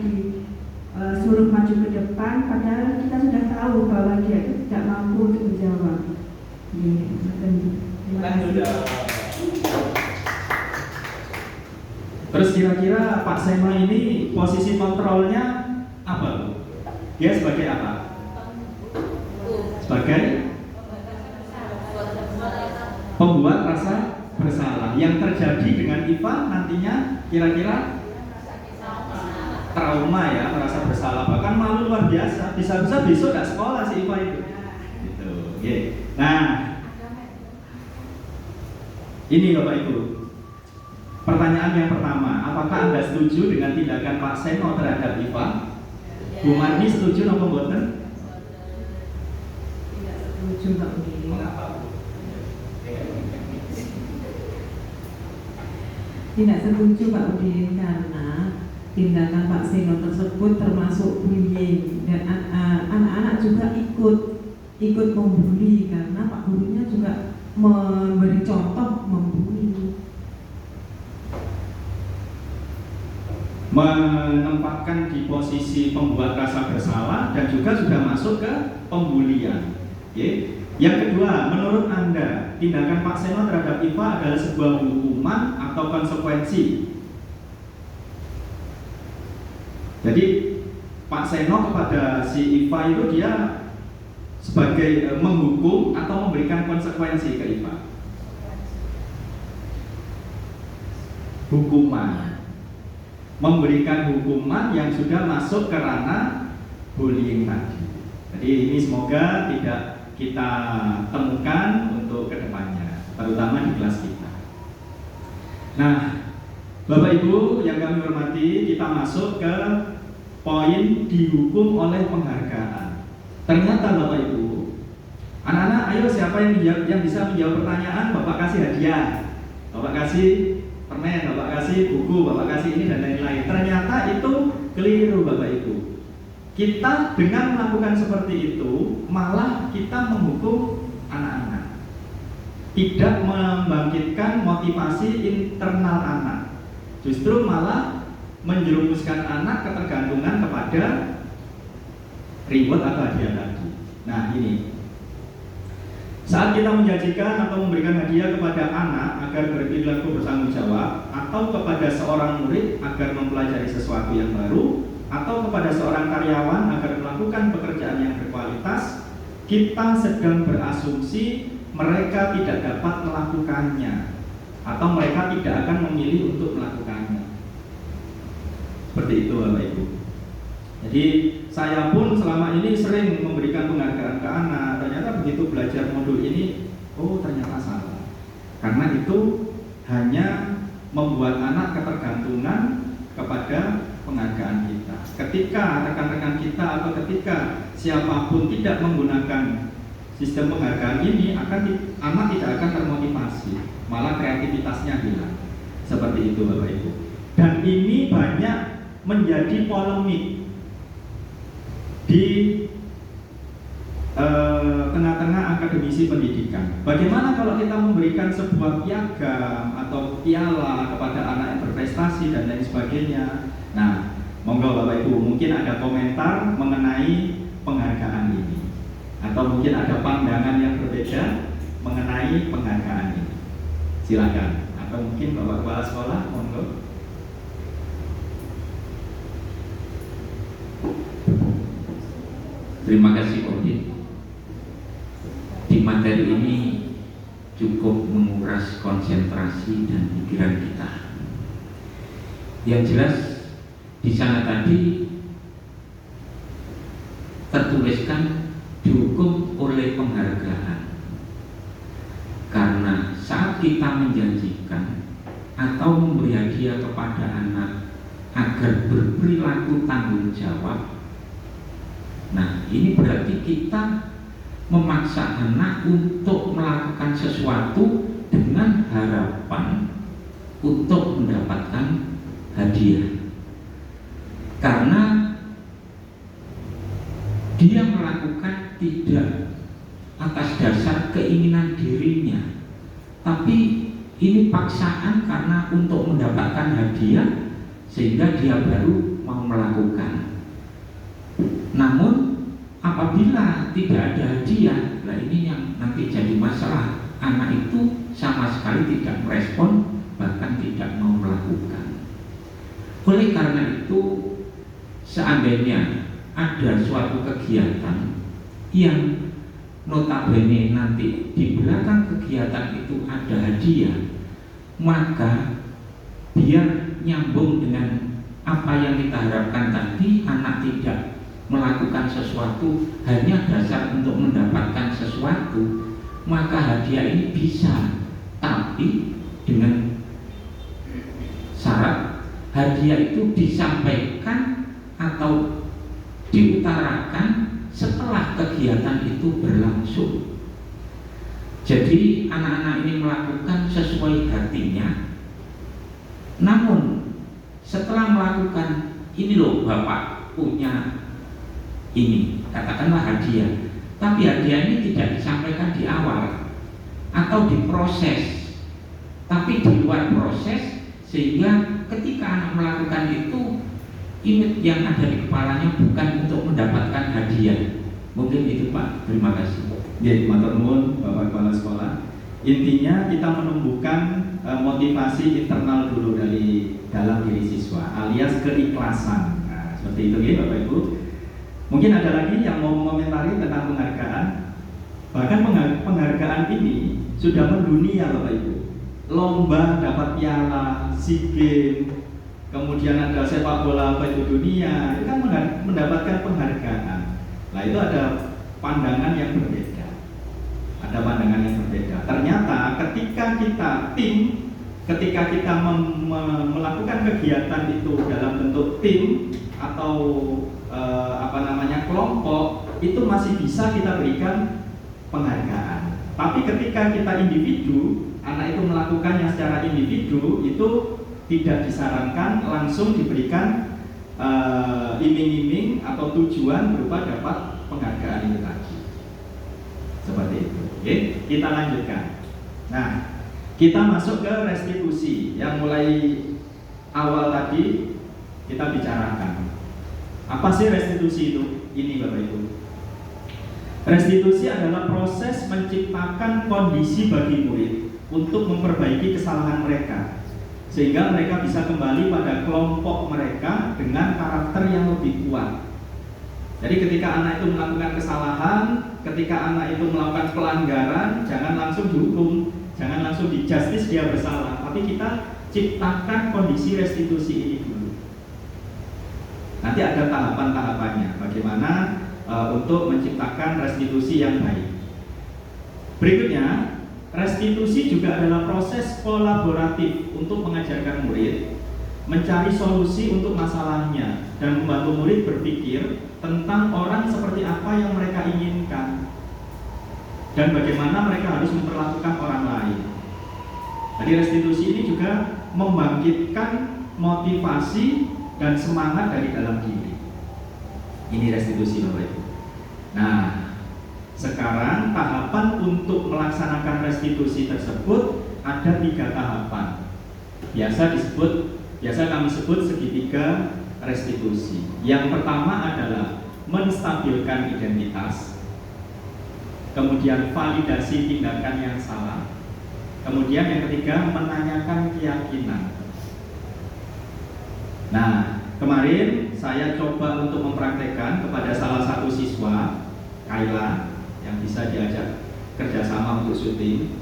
suruh maju ke depan, padahal kita sudah tahu bahwa dia itu tidak mampu untuk menjawab. Terima kasih. Terus kira-kira Pak Seno ini posisi kontrolnya apa, Bu? Dia sebagai apa? Sebagai pembuat rasa bersalah. Yang terjadi dengan Iva nantinya kira-kira trauma ya, merasa bersalah, bahkan malu luar biasa. Bisa-bisa besok tidak sekolah si Iva itu. Gitu. Okay. Nah, ini Bapak Ibu. Pertanyaan yang pertama, apakah Anda setuju dengan tindakan Pak Seno terhadap Iva? Bu Marni setuju atau mboten? Tidak setuju, Pak Udi. Mengapa, Bu? Tidak setuju Pak Udin, karena tindakan Pak Seno tersebut termasuk bullying dan anak-anak juga ikut membuli karena Pak gurunya juga memberi contoh membuli. Menempatkan di posisi pembuat rasa bersalah dan juga sudah masuk ke pembulian. Okay. Yang kedua, menurut Anda tindakan Pak Seno terhadap Iva adalah sebuah hukuman atau konsekuensi? Jadi Pak Seno kepada si Iva itu dia sebagai menghukum atau memberikan konsekuensi ke Iva? Hukuman. Memberikan hukuman yang sudah masuk ke ranah bullying tadi. Jadi ini semoga tidak kita temukan untuk kedepannya, terutama di kelas kita. Nah, Bapak Ibu yang kami hormati, kita masuk ke poin dihukum oleh penghargaan. Ternyata Bapak Ibu, anak-anak, ayo siapa yang bisa menjawab pertanyaan, Bapak kasih hadiah, Bapak kasih permen, Bapak kasih buku, Bapak kasih ini dan lain-lain. Ternyata itu keliru Bapak Ibu. Kita dengan melakukan seperti itu malah kita menghukum anak-anak, tidak membangkitkan motivasi internal anak, justru malah menjerumuskan anak ketergantungan kepada reward atau hadiah tadi. Nah ini, saat kita menjanjikan atau memberikan hadiah kepada anak agar berperilaku bertanggung jawab, atau kepada seorang murid agar mempelajari sesuatu yang baru, atau kepada seorang karyawan agar melakukan pekerjaan yang berkualitas, kita sedang berasumsi mereka tidak dapat melakukannya atau mereka tidak akan memilih untuk melakukannya. Seperti itu Bapak Ibu. Jadi saya pun selama ini sering memberikan penghargaan ke anak. Ternyata begitu belajar modul ini, oh ternyata salah. Karena itu hanya membuat anak ketergantungan kepada penghargaan kita. Ketika rekan-rekan kita atau ketika siapapun tidak menggunakan sistem penghargaan ini, anak tidak akan termotivasi, malah kreativitasnya hilang. Seperti itu Bapak Ibu. Dan ini banyak menjadi polemik di tengah-tengah akademisi pendidikan. Bagaimana kalau kita memberikan sebuah piagam atau piala kepada anak yang berprestasi dan lain sebagainya? Nah, monggo Bapak Ibu, mungkin ada komentar mengenai penghargaan ini, atau mungkin ada pandangan yang berbeda mengenai penghargaan ini. Silakan. Atau mungkin Bapak Kepala Sekolah, monggo. Terima kasih Pak Udin. Di materi ini cukup menguras konsentrasi dan pikiran kita. Yang jelas di sana tadi tertuliskan dihukum oleh penghargaan. Karena saat kita menjanjikan atau memberi hadiah kepada anak agar berperilaku tanggung jawab, nah ini berarti kita memaksa anak untuk melakukan sesuatu dengan harapan untuk mendapatkan hadiah. Karena dia melakukan tidak atas dasar keinginan dirinya, tapi ini paksaan karena untuk mendapatkan hadiah, sehingga dia baru mau melakukan. Namun apabila tidak ada hadiah, nah ini yang nanti jadi masalah. Anak itu sama sekali tidak merespon, bahkan tidak mau melakukan. Oleh karena itu, seandainya ada suatu kegiatan yang notabene nanti di belakang kegiatan itu ada hadiah, maka biar nyambung dengan apa yang kita harapkan tadi, anak tidak melakukan sesuatu hanya dasar untuk mendapatkan sesuatu, maka hadiah ini bisa, tapi dengan syarat hadiah itu disampaikan atau diutarakan setelah kegiatan itu berlangsung. Jadi anak-anak ini melakukan sesuai hatinya, namun setelah melakukan, ini loh Bapak punya ini, katakanlah hadiah, tapi hadiah ini tidak disampaikan di awal atau diproses, tapi di luar proses, sehingga ketika anak melakukan itu, image yang ada di kepalanya bukan untuk mendapatkan hadiah. Mungkin itu Pak, terima kasih. Ya, matur nuwun Bapak Kepala Sekolah. Intinya kita menumbuhkan motivasi internal dulu dari dalam diri siswa, alias keikhlasan. Nah, seperti itu ya Bapak Ibu. Mungkin ada lagi yang mau mengomentari tentang penghargaan. Bahkan penghargaan ini sudah mendunia Bapak Ibu. Lomba dapat piala, SEA Games, kemudian ada sepak bola apa itu dunia, itu kan mendapatkan penghargaan. Nah itu ada pandangan yang berbeda. Ada pandangan yang berbeda. Ternyata ketika kita tim, ketika kita melakukan kegiatan itu dalam bentuk tim atau kelompok, itu masih bisa kita berikan penghargaan. Tapi ketika kita individu, anak itu melakukannya secara individu, itu tidak disarankan langsung diberikan iming-iming atau tujuan berupa dapat penghargaan itu tadi. Seperti itu. Oke, kita lanjutkan. Nah, kita masuk ke restitusi yang mulai awal tadi kita bicarakan. Apa sih restitusi itu? Ini Bapak Ibu. Restitusi adalah proses menciptakan kondisi bagi murid untuk memperbaiki kesalahan mereka, sehingga mereka bisa kembali pada kelompok mereka dengan karakter yang lebih kuat. Jadi ketika anak itu melakukan kesalahan, ketika anak itu melakukan pelanggaran, jangan langsung dihukum, jangan langsung di-justice dia bersalah, tapi kita ciptakan kondisi restitusi ini dulu. Nanti ada tahapan-tahapannya, bagaimana untuk menciptakan restitusi yang baik. Berikutnya, restitusi juga adalah proses kolaboratif untuk mengajarkan murid mencari solusi untuk masalahnya dan membantu murid berpikir tentang orang seperti apa yang mereka inginkan dan bagaimana mereka harus memperlakukan orang lain. Jadi restitusi ini juga membangkitkan motivasi dan semangat dari dalam diri. Ini restitusi Bapak Ibu. Nah, sekarang tahapan untuk melaksanakan restitusi tersebut ada 3 tahapan. Biasa kami sebut segitiga restitusi. Yang pertama adalah menstabilkan identitas, kemudian validasi tindakan yang salah, kemudian yang ketiga menanyakan keyakinan. Nah, kemarin saya coba untuk mempraktekkan kepada salah satu siswa, Kaila, yang bisa diajak kerjasama untuk syuting.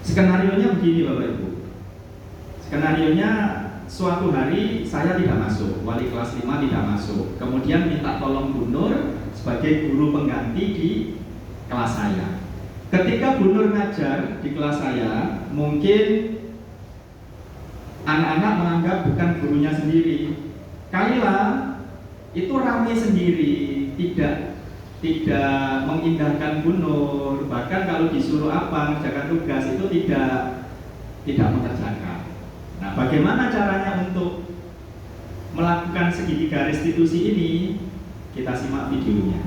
Skenarionya begini Bapak Ibu. Skenarionya suatu hari saya tidak masuk, wali kelas 5 tidak masuk. Kemudian minta tolong Bu Nur sebagai guru pengganti di kelas saya. Ketika Bu Nur ngajar di kelas saya, mungkin anak-anak menganggap bukan gurunya sendiri. Kaila itu rame sendiri, tidak mengindahkan Bu Nur. Bahkan kalau disuruh apa mengerjakan tugas itu tidak mengerjakan. Nah, bagaimana caranya untuk melakukan segitiga restitusi ini? Kita simak videonya.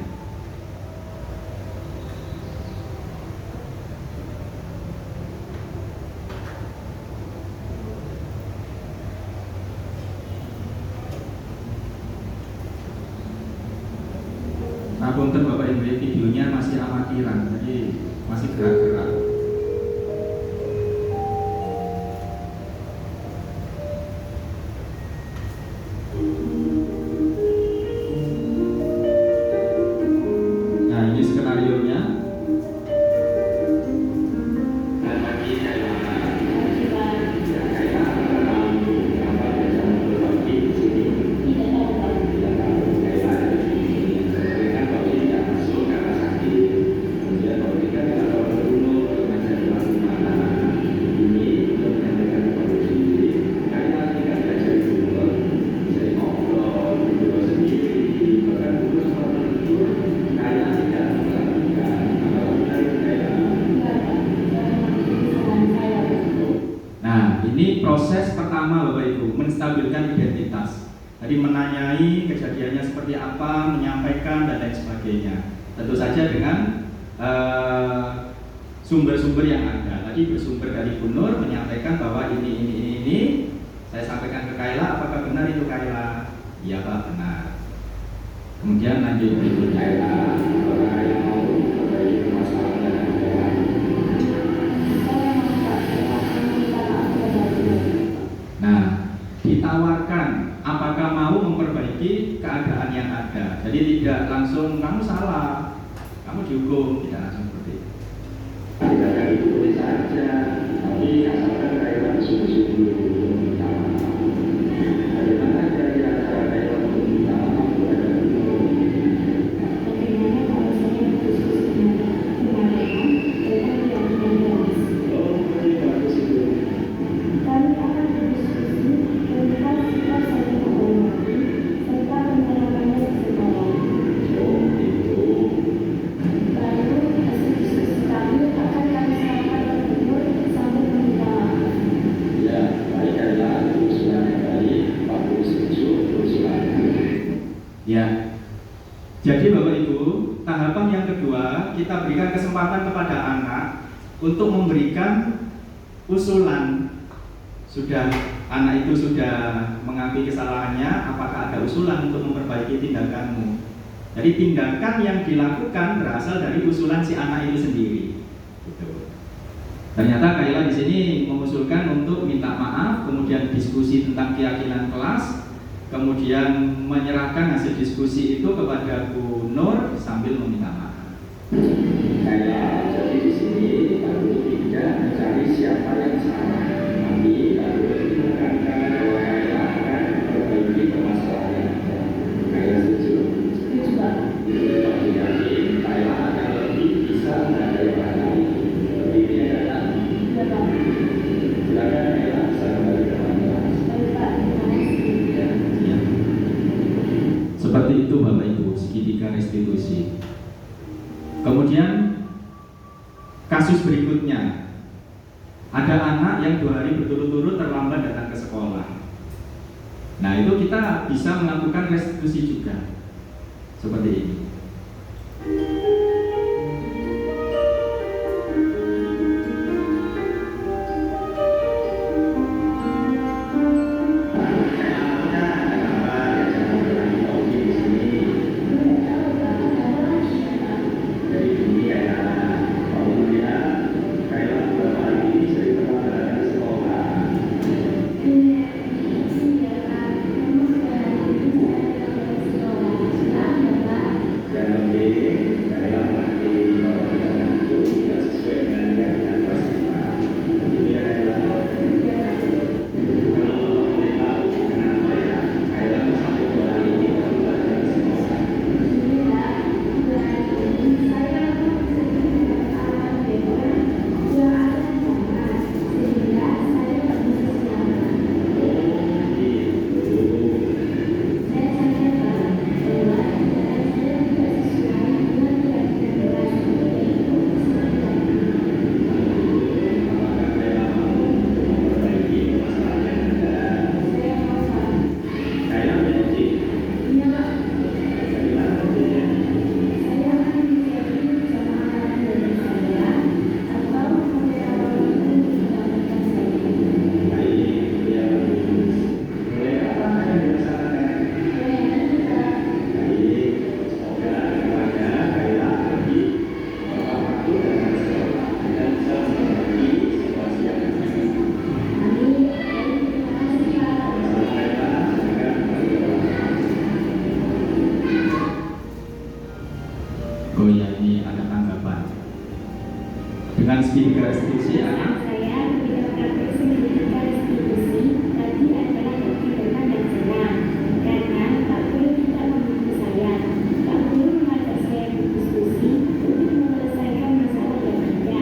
Ngapunten Bapak Ibu, videonya masih amatiran, jadi masih gerak-gerak. Nah, ini skenarionya. Ini proses pertama Bapak Ibu, menstabilkan identitas. Jadi menanyai kejadiannya seperti apa, menyampaikan dan lain sebagainya. Tentu saja dengan sumber-sumber yang ada. Tadi bersumber dari Bu Nur menyampaikan bahwa ini. Saya sampaikan ke Kayla, apakah benar itu Kayla? Iya Pak, benar. Kemudian lanjut berikut Kayla, apakah yang mau memperbaiki masalahnya dengan Kayla? Nah, ditawarkan apakah mau memperbaiki keadaan yang ada. Jadi tidak langsung kamu salah, kamu dihukum, tidak langsung seperti itu. Tidak itu boleh saja, tapi asalkan Kayla sungguh-sungguh minta maaf. Bagaimana kira-kira cara Kayla untuk minta maaf kepada Guru? Bagaimana kalau saya berdiskusi dengan Oh, ini bagus itu. kami akan berdiskusi tentang sikap saling menghormati serta penerapannya di sekolah. Oh, itu. Lalu hasil diskusi kami akan kami sampaikan ke Gubernur sambil meminta maaf. Ya, baik Kayla, usulan yang baik, Pak Guru setuju usulan. Ya. Jadi Bapak Ibu, tahapan yang kedua kita berikan kesempatan kepada anak untuk memberikan usulan. Sudah anak itu sudah mengakui kesalahannya, apakah ada usulan untuk memperbaiki tindakanmu? Jadi tindakan yang dilakukan berasal dari usulan si anak itu sendiri. Gitu. Ternyata Kayla di sini mengusulkan untuk minta maaf, kemudian diskusi tentang keyakinan kelas, kemudian menyerahkan hasil diskusi itu kepada Bu Nur sambil meminta maaf. Kayla, jadi di sini baru tidak mencari siapa yang salah, tapi baru menekankan bahwa Kayla akan memperbaiki permasalahan yang ada. Kayla setuju? Setuju Pak. Tapi yakin Kayla akan lebih bisa menghadapi masalah ini. Lebih kan? Ya Pak. Silakan Kayla bisa kembali ke kelas. Baik Pak, terima kasih. Ya. Seperti itu Bapak Ibu, segitiga restitusi. Kemudian kasus berikutnya, ada anak yang 2 hari berturut-turut terlambat datang ke sekolah. Nah itu kita bisa melakukan restitusi juga, seperti ini. Yang segitiga restitusi anak Saya ketika praktek segitiga restitusi tadi adalah tindakan yang salah, karena Pak Guru tidak membunuh saya. Pak Guru mengajak saya berdiskusi untuk menyelesaikan masalah yang ada.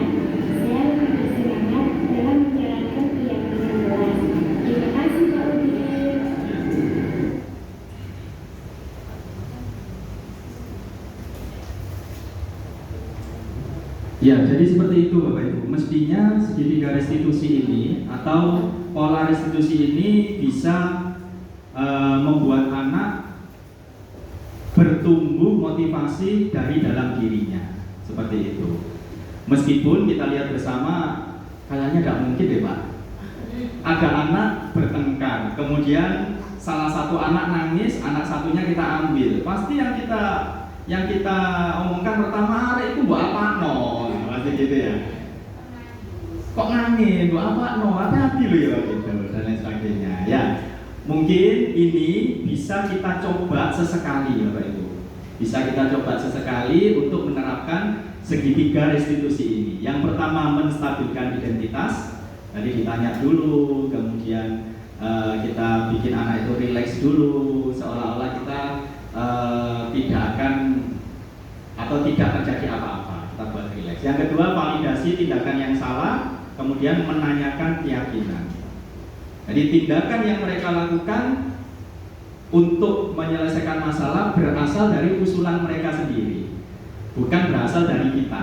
Saya lebih bersemangat dalam menjalankan keyakinan kelas. Terima kasih Pak Udin. Ya, jadi seperti itu Bapak Ibu. Mestinya segitiga restitusi ini atau pola restitusi ini bisa membuat anak bertumbuh motivasi dari dalam dirinya. Seperti itu. Meskipun kita lihat bersama kayaknya tidak mungkin deh Pak. Ada anak bertengkar, kemudian salah satu anak nangis, anak satunya kita ambil. Pasti yang kita omongkan pertama, "Arek itu buat apa no?" Pasti gitu ya. Kok nangis? Buat apa no? Hati-hati loh ya gitu dan lain sebagainya. Ya, mungkin ini bisa kita coba sesekali Bapak Ibu. Bisa kita coba sesekali untuk menerapkan segitiga restitusi ini. Yang pertama menstabilkan identitas. Tadi ditanya dulu, kemudian kita bikin anak itu rileks dulu, seolah-olah kita tidak akan atau tidak terjadi apa-apa, kita buat rileks. Yang kedua, validasi tindakan yang salah, kemudian menanyakan keyakinan. Jadi tindakan yang mereka lakukan untuk menyelesaikan masalah berasal dari usulan mereka sendiri, bukan berasal dari kita.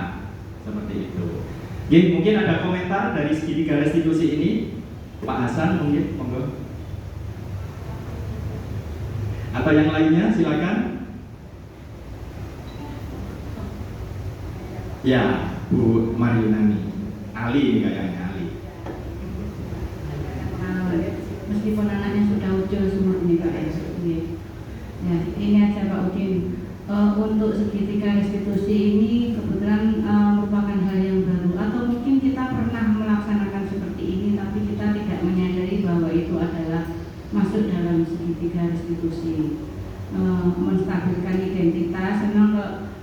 Seperti itu. Oke, mungkin ada komentar dari segitiga restitusi ini, Pak Hasan mungkin, monggo. Atau yang lainnya, silakan. Ya, Bu Mariunani, Ali ini kayaknya Ali. Meskipun anaknya sudah ucul semua ini Pak ya, ini aja Pak Udin. Untuk segitiga restitusi ini kebetulan merupakan hal yang baru, atau mungkin kita pernah melaksanakan seperti ini tapi kita tidak menyadari bahwa itu adalah masuk dalam segitiga restitusi. Menstabilkan identitas, memang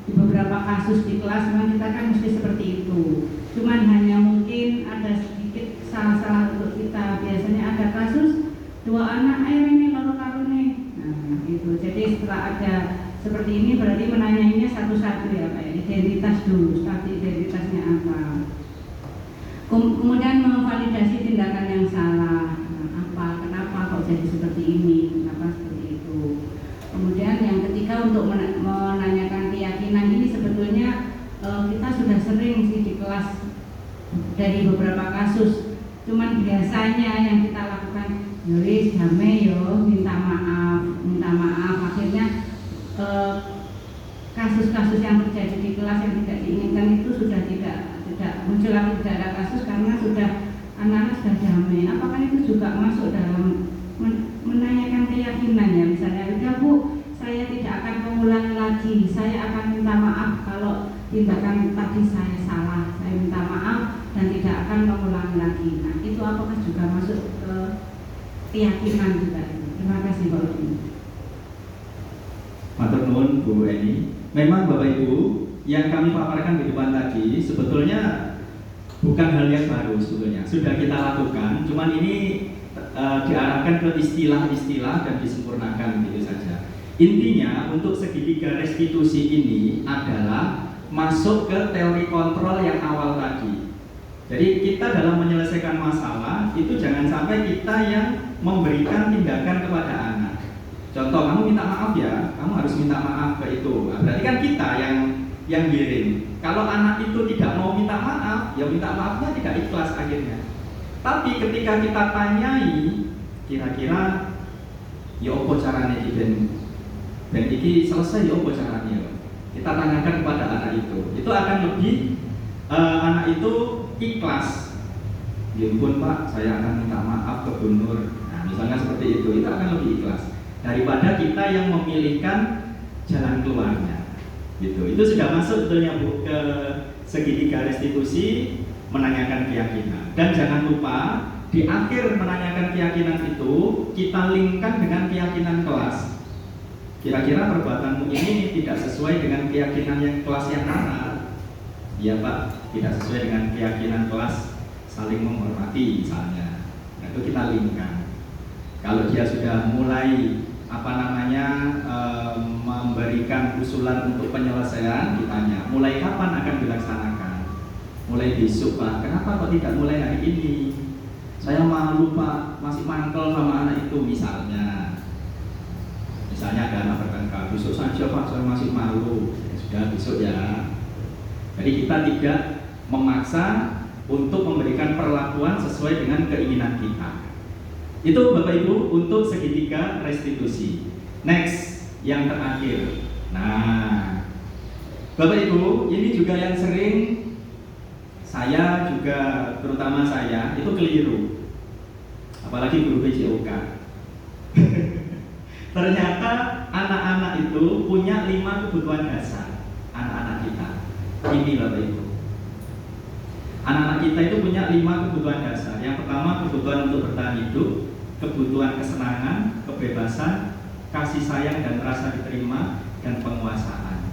di beberapa kasus di kelas memang kita kan mesti seperti itu, cuman hanya mungkin ada sedikit salah-salah untuk kita. Biasanya ada kasus 2 anak ini lalu karune, nah itu. Jadi setelah ada seperti ini berarti menanyainya satu-satu ya Pak, identitas dulu, status identitasnya apa. Kemudian memvalidasi tindakan yang salah, kenapa kok jadi seperti ini, kenapa seperti itu. Kemudian yang ketiga untuk menanyakan keyakinan ini sebetulnya kita sudah sering sih di kelas dari beberapa kasus. Cuman biasanya yang kita lakukan, Yuris, damai yo, minta maaf. Akhirnya kasus-kasus yang terjadi di kelas yang tidak diinginkan itu sudah tidak muncul lagi, tidak ada kasus karena sudah anak-anak sudah damai. Apakah itu juga masuk dalam menanyakan keyakinan ya? Misalnya, udah Bu, saya tidak akan mengulangi lagi, saya akan minta maaf kalau tindakan tadi saya salah, saya minta maaf dan tidak akan mengulangi lagi. Nah, itu apakah juga masuk ke keyakinan juga? Terima kasih Pak Udin. Matur nuwun Bu Eni. Memang Bapak Ibu, yang kami paparkan di depan tadi sebetulnya bukan hal yang baru sebetulnya. Sudah kita lakukan, cuman ini diarahkan ke istilah-istilah dan disempurnakan gitu saja. Intinya untuk segitiga restitusi ini adalah masuk ke teori kontrol yang awal tadi. Jadi kita dalam menyelesaikan masalah itu jangan sampai kita yang memberikan tindakan kepada anak. Contoh, kamu minta maaf ya, kamu harus minta maaf ke itu. Nah, berarti kan kita yang giring. Kalau anak itu tidak mau minta maaf, ya minta maafnya tidak ikhlas akhirnya. Tapi ketika kita tanyai, kira-kira ya apa caranya dan iki selesai ya apa caranya. Kita tanyakan kepada anak itu akan lebih anak itu ikhlas. Ya ampun Pak, saya akan minta maaf ke Bu Nur. Nah, misalnya seperti itu akan lebih ikhlas daripada kita yang memilihkan jalan keluarnya. Gitu. Itu sudah masuk sebetulnya Bu ke segitiga restitusi, menanyakan keyakinan. Dan jangan lupa di akhir menanyakan keyakinan itu kita linkkan dengan keyakinan kelas. Kira-kira perbuatanmu ini tidak sesuai dengan keyakinan yang kelas yang mana? Iya Pak, tidak sesuai dengan keyakinan kelas, saling menghormati misalnya. Nah, itu kita linkkan. Kalau dia sudah mulai memberikan usulan untuk penyelesaian, ditanya mulai kapan akan dilaksanakan. Mulai besok Pak. Kenapa kok tidak mulai hari ini? Saya malu Pak, masih mangkel sama anak itu misalnya. Misalnya ada anak bertengkar, besok saja Pak, saya masih malu. Ya sudah, besok ya. Jadi kita tidak memaksa untuk memberikan perlakuan sesuai dengan keinginan kita. Itu Bapak Ibu untuk segitiga restitusi. Next, yang terakhir. Nah, Bapak Ibu, ini juga yang sering saya juga, terutama saya, itu keliru. Apalagi guru PJOK. Ternyata anak-anak itu punya 5 kebutuhan dasar. Anak-anak kita. Ini Bapak Ibu. Anak-anak kita itu punya 5 kebutuhan dasar. Yang pertama, kebutuhan untuk bertahan hidup, kebutuhan kesenangan, kebebasan, kasih sayang dan rasa diterima, dan penguasaan.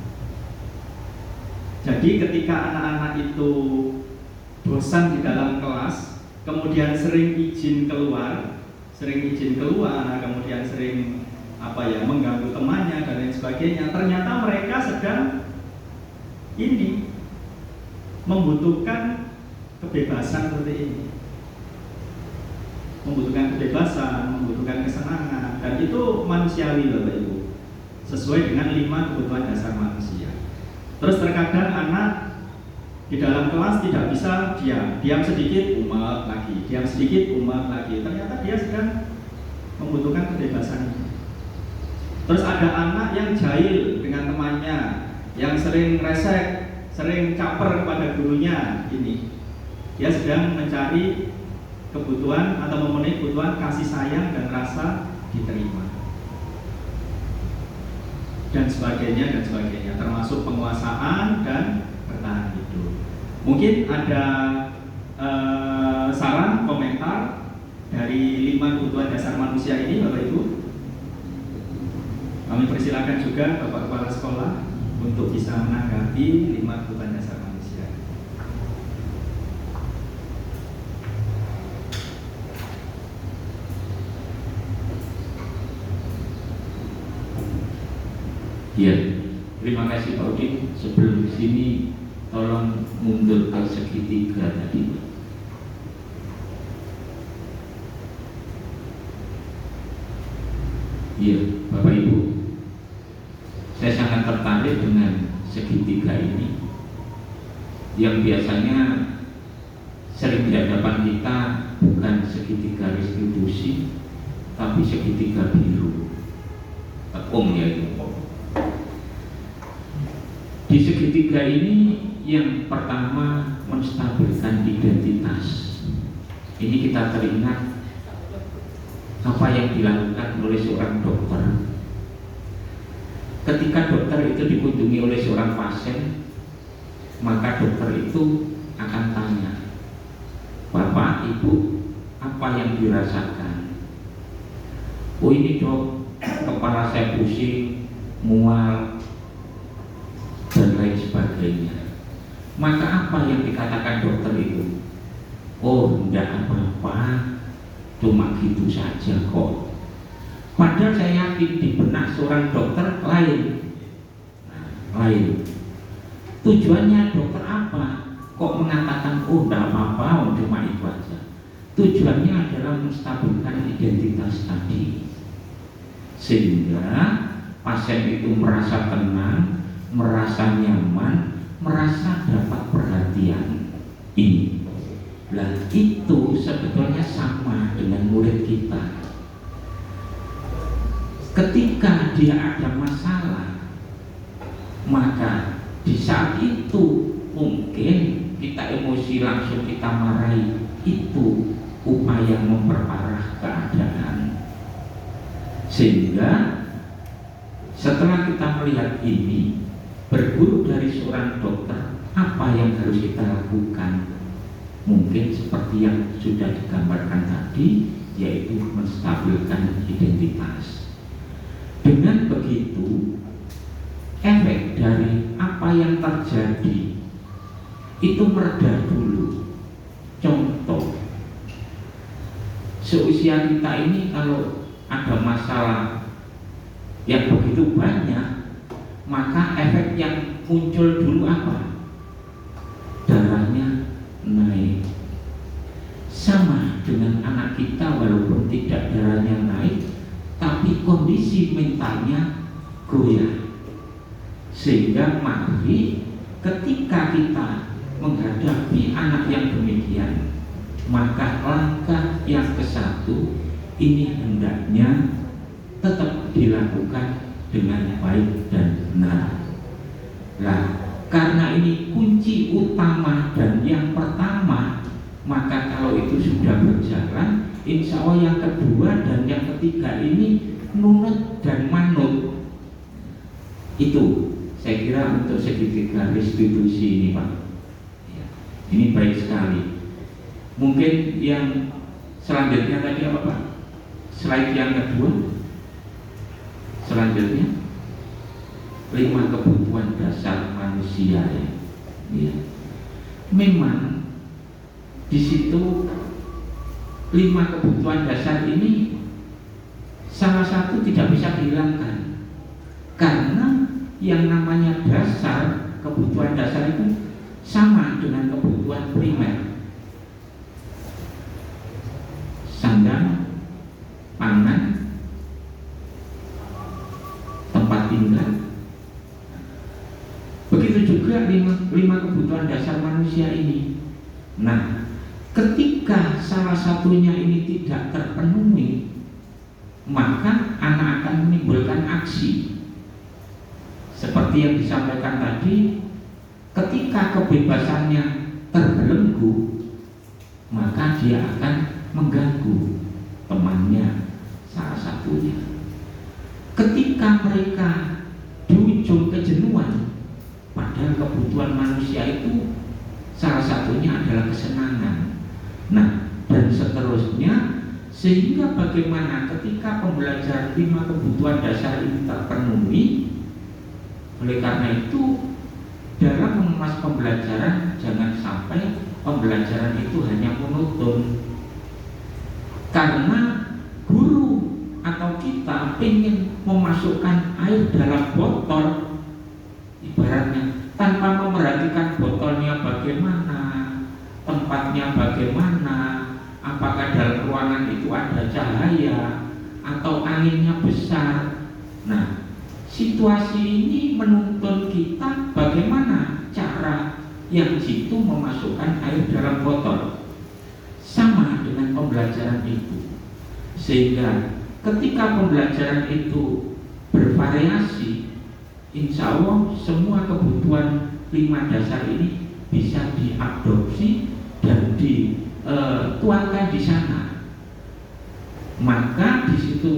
Jadi ketika anak-anak itu bosan di dalam kelas, kemudian sering izin keluar, kemudian sering mengganggu temannya dan lain sebagainya, ternyata mereka sedang membutuhkan kebebasan seperti ini. Membutuhkan kebebasan, membutuhkan kesenangan, dan itu manusiawi Bapak Ibu, sesuai dengan 5 kebutuhan dasar manusia. Terus terkadang anak di dalam kelas tidak bisa diam sedikit umat lagi, diam sedikit umat lagi. Ternyata dia sedang membutuhkan kebebasan itu. Terus ada anak yang jahil dengan temannya, yang sering resek, sering caper kepada gurunya, ini dia sedang mencari kebutuhan atau memenuhi kebutuhan kasih sayang dan rasa diterima, dan sebagainya, termasuk penguasaan dan bertahan hidup. Mungkin ada saran, komentar dari 5 kebutuhan dasar manusia ini Bapak Ibu. Kami persilakan juga Bapak Kepala Sekolah untuk bisa menanggapi 5 kebutuhan dasar manusia. Ya, terima kasih Pak Udin. Sebelum sini tolong mundur ke segitiga tadi. Iya, Bapak Ibu, saya sangat tertarik dengan segitiga ini yang biasanya sering di hadapan kita bukan segitiga restitusi, tapi segitiga biru, tekung ya itu. Di segitiga ini yang pertama menstabilkan identitas. Ini kita teringat apa yang dilakukan oleh seorang dokter. Ketika dokter itu dikunjungi oleh seorang pasien, maka dokter itu akan tanya, Bapak, Ibu, apa yang dirasakan? Oh ini dok, kepala saya pusing, mual, dan lain sebagainya. Maka apa yang dikatakan dokter itu? Oh, tidak apa-apa, cuma gitu saja kok. Padahal saya yakin di benak seorang dokter lain. Tujuannya dokter apa? Kok mengatakan oh tidak apa-apa, cuma itu aja? Tujuannya adalah menstabilkan identitas tadi, sehingga pasien itu merasa tenang, merasa nyaman, merasa dapat perhatian. Ini lah, itu sebetulnya sama dengan murid kita. Ketika dia ada masalah, maka di saat itu mungkin kita emosi, langsung kita marahi, itu upaya memperparah keadaan. Sehingga setelah kita melihat ini, berguru dari seorang dokter, apa yang harus kita lakukan? Mungkin seperti yang sudah digambarkan tadi, yaitu menstabilkan identitas. Dengan begitu, efek dari apa yang terjadi itu mereda dulu. Contoh, seusia kita ini kalau ada masalah yang begitu banyak, maka efek yang muncul dulu apa? Darahnya naik. Sama dengan anak kita, walaupun tidak darahnya naik, tapi kondisi mentalnya goyah. Sehingga mari ketika kita menghadapi anak yang demikian, maka langkah yang ke-1 ini hendaknya tetap dilakukan dengan baik dan benar. Nah, karena ini kunci utama dan yang pertama, maka kalau itu sudah berjalan, insya Allah yang kedua dan yang ketiga ini nunut dan manut. Itu saya kira untuk segitiga restitusi ini, Pak. Ya, ini baik sekali. Mungkin yang selanjutnya tadi apa, Pak? Slide yang kedua. Selanjutnya 5 kebutuhan dasar manusia ya. Ya. Memang di situ 5 kebutuhan dasar ini salah satu tidak bisa dihilangkan, karena yang namanya dasar, kebutuhan dasar itu sama dengan kebutuhan primer. Sandang, pangan, tempat tinggal. Begitu juga 5 kebutuhan dasar manusia ini. Nah, ketika salah satunya ini tidak terpenuhi, maka anak akan menimbulkan aksi. Seperti yang disampaikan tadi, ketika kebebasannya terbelenggu, maka dia akan mengganggu temannya, salah satunya. Ketika mereka di ujung kejenuhan, padahal kebutuhan manusia itu salah satunya adalah kesenangan. Nah, dan seterusnya, sehingga bagaimana ketika pembelajaran 5 kebutuhan dasar ini terpenuhi. Oleh karena itu, dalam mengemas pembelajaran jangan sampai pembelajaran itu hanya monoton. Karena guru atau kita ingin memasukkan air dalam botol, ibaratnya tanpa memperhatikan botolnya bagaimana, tempatnya bagaimana, apakah dalam ruangan itu ada cahaya atau anginnya besar. Nah, situasi ini menuntun kita bagaimana cara yang jitu memasukkan air dalam botol. Sama dengan pembelajaran itu, sehingga ketika pembelajaran itu bervariasi, insya Allah semua kebutuhan 5 dasar ini bisa diadopsi dan dituangkan di sana. Maka di situ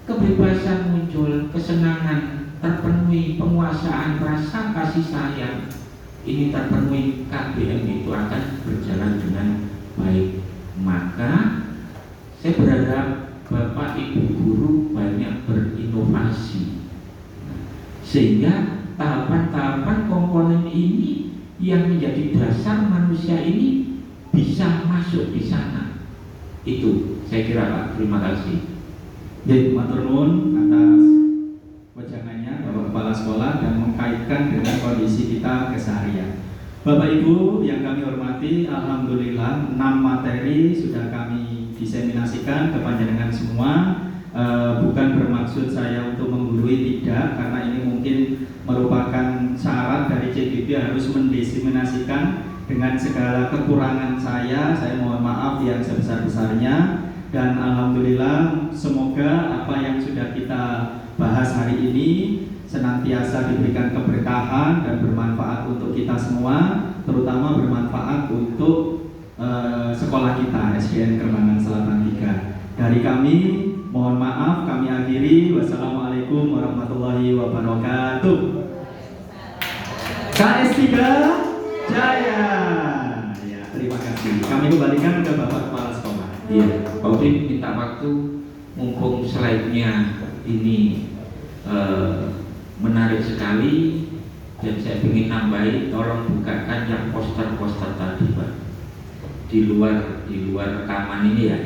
kebebasan muncul, kesenangan terpenuhi, penguasaan rasa kasih sayang ini terpenuhi, KBM itu akan berjalan dengan baik. Maka saya berharap Bapak Ibu guru banyak berinovasi, sehingga tahapan-tahapan komponen ini yang menjadi dasar manusia ini bisa masuk di sana. Itu saya kira, Pak. Terima kasih. Jadi matur nuwun atas wejangannya Bapak Kepala Sekolah dan mengkaitkan dengan kondisi kita keseharian. Bapak Ibu yang kami hormati, alhamdulillah 6 materi sudah kami diseminasikan ke panjenengan semua. Bukan bermaksud saya untuk menggurui, tidak, karena ini mungkin merupakan syarat dari CGB harus mendiseminasikan dengan segala kekurangan saya mohon maaf yang sebesar-besarnya. Dan alhamdulillah semoga apa yang sudah kita bahas hari ini senantiasa diberikan keberkahan dan bermanfaat untuk kita semua, terutama bermanfaat untuk sekolah kita SDN Kermangan Selatan 3. Dari kami mohon maaf, kami akhiri. Wassalamualaikum warahmatullahi wabarakatuh. KS3 Jaya. Ya, terima kasih. Kami kembalikan ke Bapak Kepala Sekolah. Iya, Pak Udin minta waktu, mumpung slide-nya ini menarik sekali. Dan saya ingin nambahi, tolong bukakan yang poster-poster tadi Pak, di luar rekaman ini ya.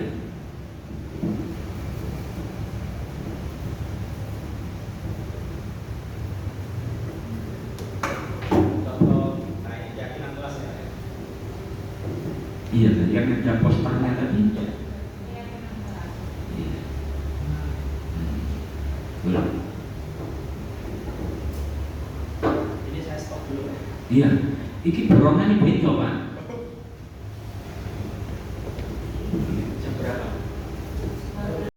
Iya, yang ada posternya tadi. Iya. Belum. Ini saya stop dulu. Iya, ini borongan ini beda Pak.